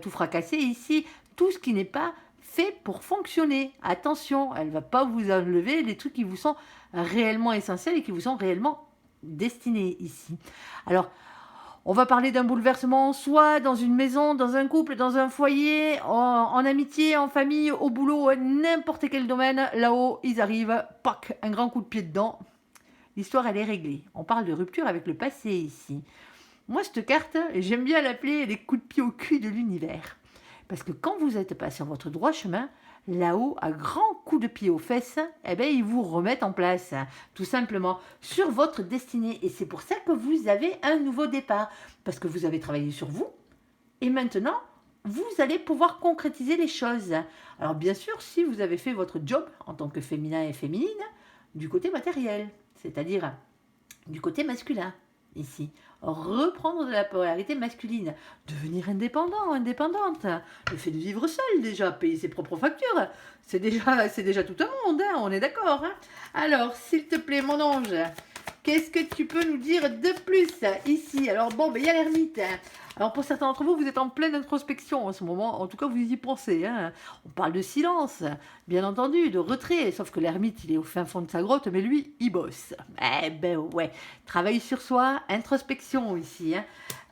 fracasser ici, tout ce qui n'est pas fait pour fonctionner. Attention, elle ne va pas vous enlever les trucs qui vous sont réellement essentiels et qui vous sont réellement destinés ici. Alors, on va parler d'un bouleversement, soit dans une maison, dans un couple, dans un foyer, en amitié, en famille, au boulot, n'importe quel domaine. Là-haut, ils arrivent, pac, un grand coup de pied dedans. L'histoire, elle est réglée. On parle de rupture avec le passé ici. Moi, cette carte, j'aime bien l'appeler les coups de pied au cul de l'univers. Parce que quand vous n'êtes pas sur votre droit chemin, là-haut, à grands coups de pied aux fesses, eh bien, ils vous remettent en place, tout simplement, sur votre destinée. Et c'est pour ça que vous avez un nouveau départ. Parce que vous avez travaillé sur vous. Et maintenant, vous allez pouvoir concrétiser les choses. Alors, bien sûr, si vous avez fait votre job en tant que féminin et féminine, du côté matériel, c'est-à-dire du côté masculin. Ici, reprendre de la polarité masculine, devenir indépendant, indépendante, le fait de vivre seul déjà, payer ses propres factures, c'est déjà tout un monde, hein, on est d'accord. Hein. Alors, s'il te plaît, mon ange, qu'est-ce que tu peux nous dire de plus ici? Alors bon, il y a l'ermite. Hein. Alors pour certains d'entre vous, vous êtes en pleine introspection en ce moment, en tout cas vous y pensez. Hein. On parle de silence, bien entendu, de retrait, sauf que l'ermite, il est au fin fond de sa grotte, mais lui, il bosse. Eh ben ouais, travail sur soi, introspection ici. Hein.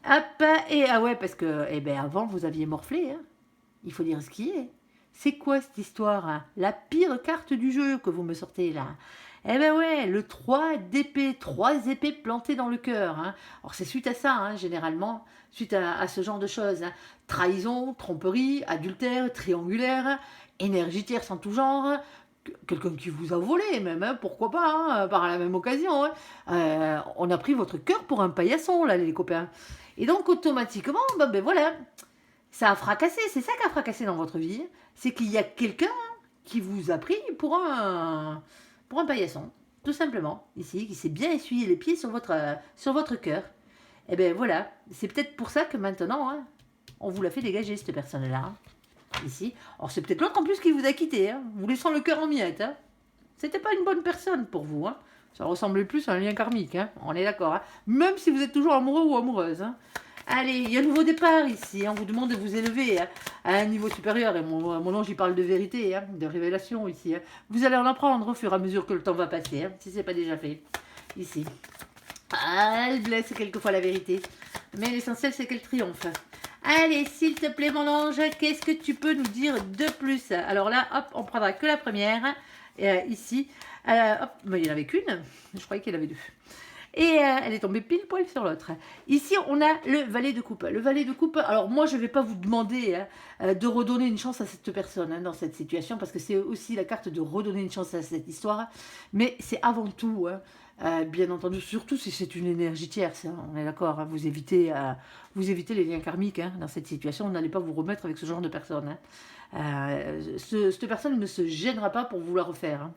Hop, et ah ouais, parce que eh ben, avant, vous aviez morflé, hein. Il faut dire ce qui est. C'est quoi cette histoire hein? La pire carte du jeu que vous me sortez là. Eh ben ouais, le 3 d'épée, 3 épées plantées dans le cœur, hein. Alors c'est suite à ça, hein, généralement, suite à ce genre de choses, hein. Trahison, tromperie, adultère, triangulaire, énergie tierce en tout genre, quelqu'un qui vous a volé même, hein, pourquoi pas, hein, par la même occasion, hein. On a pris votre cœur pour un paillasson, là, les copains. Et donc, automatiquement, ben voilà, ça a fracassé, c'est ça qui a fracassé dans votre vie, c'est qu'il y a quelqu'un qui vous a pris pour un paillasson, tout simplement, ici, qui s'est bien essuyé les pieds sur votre cœur. Et ben voilà, c'est peut-être pour ça que maintenant, hein, on vous l'a fait dégager, cette personne-là, hein, ici. Alors c'est peut-être l'autre en plus qui vous a quitté, hein, vous laissant le cœur en miettes. Hein. C'était pas une bonne personne pour vous, hein. Ça ressemblait plus à un lien karmique, hein, on est d'accord, hein. Même si vous êtes toujours amoureux ou amoureuse, hein. Allez, il y a un nouveau départ ici. On vous demande de vous élever, hein, à un niveau supérieur. Et mon ange, il parle de vérité, hein, de révélation ici, hein. Vous allez en apprendre au fur et à mesure que le temps va passer, hein, si ce n'est pas déjà fait. Ici. Ah, elle blesse quelquefois la vérité. Mais l'essentiel, c'est qu'elle triomphe. Allez, s'il te plaît, mon ange, qu'est-ce que tu peux nous dire de plus? Alors là, hop, on prendra que la première. Ici. Hop, il n'y en avait qu'une. Je croyais qu'il y en avait deux. Et elle est tombée pile poil sur l'autre. Ici, on a le valet de coupe. Le valet de coupe, alors moi, je ne vais pas vous demander, hein, de redonner une chance à cette personne, hein, dans cette situation, parce que c'est aussi la carte de redonner une chance à cette histoire. Mais c'est avant tout, hein, bien entendu, surtout si c'est une énergie tierce, hein, on est d'accord, hein, vous évitez les liens karmiques, hein, dans cette situation. Vous n'allez pas vous remettre avec ce genre de personne. Hein. Cette personne ne se gênera pas pour vous la refaire. Hein.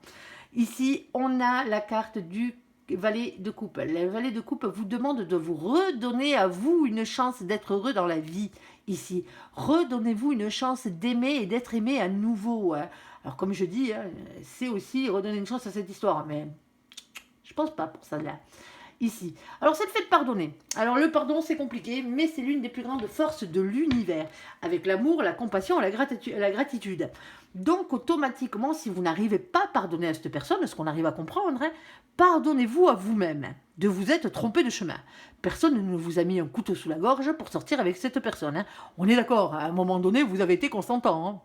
Ici, on a la carte du valet de coupe. Le valet de coupe vous demande de vous redonner à vous une chance d'être heureux dans la vie ici. Redonnez-vous une chance d'aimer et d'être aimé à nouveau. Hein. Alors comme je dis, hein, c'est aussi redonner une chance à cette histoire, mais je pense pas pour ça là. Ici. Alors c'est le fait de pardonner. Alors le pardon c'est compliqué, mais c'est l'une des plus grandes forces de l'univers, avec l'amour, la compassion et la gratitude. Donc automatiquement, si vous n'arrivez pas à pardonner à cette personne, ce qu'on arrive à comprendre, hein, pardonnez-vous à vous-même de vous être trompé de chemin. Personne ne vous a mis un couteau sous la gorge pour sortir avec cette personne. Hein. On est d'accord, à un moment donné, vous avez été consentant. Hein.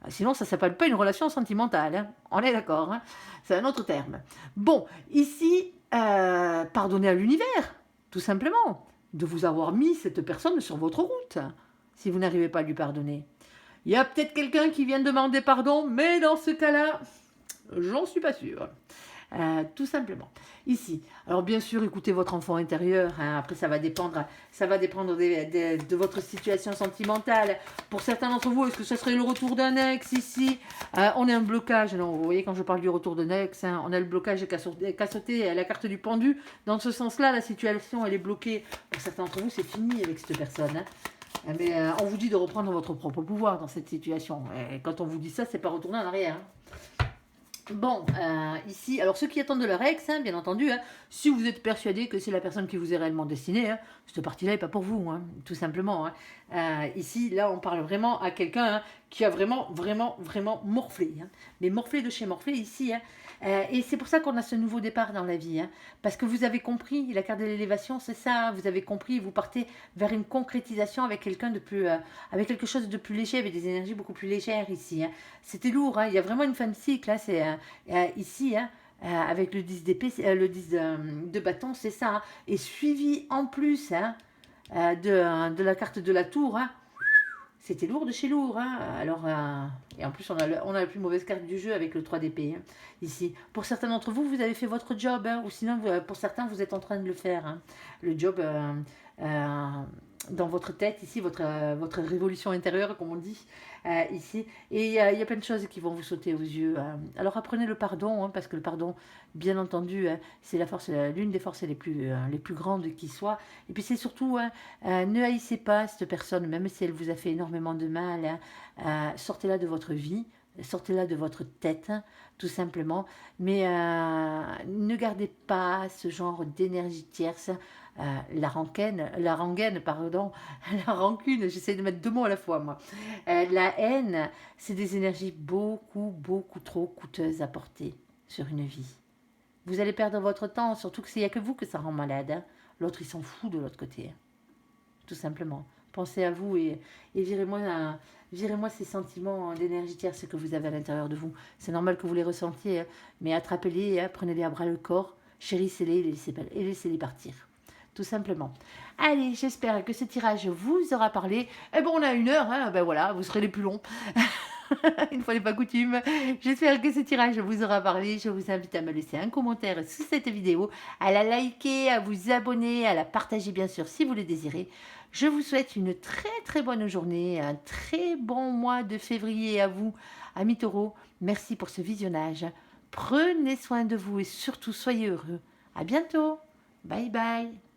Sinon, ça ne s'appelle pas une relation sentimentale. Hein. On est d'accord, hein. C'est un autre terme. Bon, ici, pardonnez à l'univers, tout simplement, de vous avoir mis cette personne sur votre route, si vous n'arrivez pas à lui pardonner. Il y a peut-être quelqu'un qui vient demander pardon, mais dans ce cas-là, j'en suis pas sûre. Tout simplement. Ici. Alors bien sûr, écoutez votre enfant intérieur. Hein. Après, ça va dépendre de votre situation sentimentale. Pour certains d'entre vous, est-ce que ce serait le retour d'un ex ici? On a un blocage. Non, vous voyez, quand je parle du retour d'un ex, hein, on a le blocage qu'a sauté la carte du pendu. Dans ce sens-là, la situation, elle est bloquée. Pour certains d'entre vous, c'est fini avec cette personne. Hein. Mais on vous dit de reprendre votre propre pouvoir dans cette situation. Et quand on vous dit ça, c'est pas retourner en arrière. Hein. Bon, ici, alors ceux qui attendent de leur ex, hein, bien entendu, hein, si vous êtes persuadé que c'est la personne qui vous est réellement destinée, hein, cette partie-là n'est pas pour vous, hein, tout simplement. Hein. Ici, là, on parle vraiment à quelqu'un, hein, qui a vraiment morflé. Hein. Mais morflé de chez morflé ici. Hein. Et c'est pour ça qu'on a ce nouveau départ dans la vie. Hein, parce que vous avez compris, la carte de l'élévation, c'est ça. Hein, vous avez compris, vous partez vers une concrétisation avec quelqu'un de plus, avec quelque chose de plus léger, avec des énergies beaucoup plus légères ici. Hein. C'était lourd. Hein, il y a vraiment une fin de cycle. Hein, c'est ici. Hein, avec le 10 d'épée, le 10 de bâton, c'est ça. Hein, et suivi en plus, hein, de la carte de la tour. Hein, c'était lourd de chez lourd. Hein. Alors, et en plus, on a la plus mauvaise carte du jeu avec le 3 d'épée. Hein, ici. Pour certains d'entre vous, vous avez fait votre job. Hein, ou sinon, pour certains, vous êtes en train de le faire. Hein, le job dans votre tête, ici, votre révolution intérieure, comme on dit, ici. Et il y a plein de choses qui vont vous sauter aux yeux. Alors, apprenez le pardon, hein, parce que le pardon, bien entendu, hein, c'est l'une des forces les plus grandes qui soit. Et puis, c'est surtout, hein, ne haïssez pas cette personne, même si elle vous a fait énormément de mal. Hein, sortez-la de votre vie. Sortez-la de votre tête, hein, tout simplement. Mais ne gardez pas ce genre d'énergie tierce. La rengaine, pardon, la rancune, j'essaie de mettre deux mots à la fois, moi. La haine, c'est des énergies beaucoup trop coûteuses à porter sur une vie. Vous allez perdre votre temps, surtout que s'il n'y a que vous que ça rend malade. Hein. L'autre, il s'en fout de l'autre côté. Hein. Tout simplement. Pensez à vous et virez-moi ces sentiments d'énergie tierce que vous avez à l'intérieur de vous. C'est normal que vous les ressentiez, hein, mais attrapez-les, hein, prenez-les à bras le corps, chérissez-les et laissez-les partir. Tout simplement. Allez, j'espère que ce tirage vous aura parlé. Eh bon, on a 1 heure, hein, ben voilà, vous serez les plus longs. Une fois n'est pas coutume. J'espère que ce tirage vous aura parlé. Je vous invite à me laisser un commentaire sous cette vidéo, à la liker, à vous abonner, à la partager bien sûr si vous le désirez. Je vous souhaite une très très bonne journée, un très bon mois de février à vous, amis taureaux. Merci pour ce visionnage. Prenez soin de vous et surtout soyez heureux. À bientôt. Bye bye.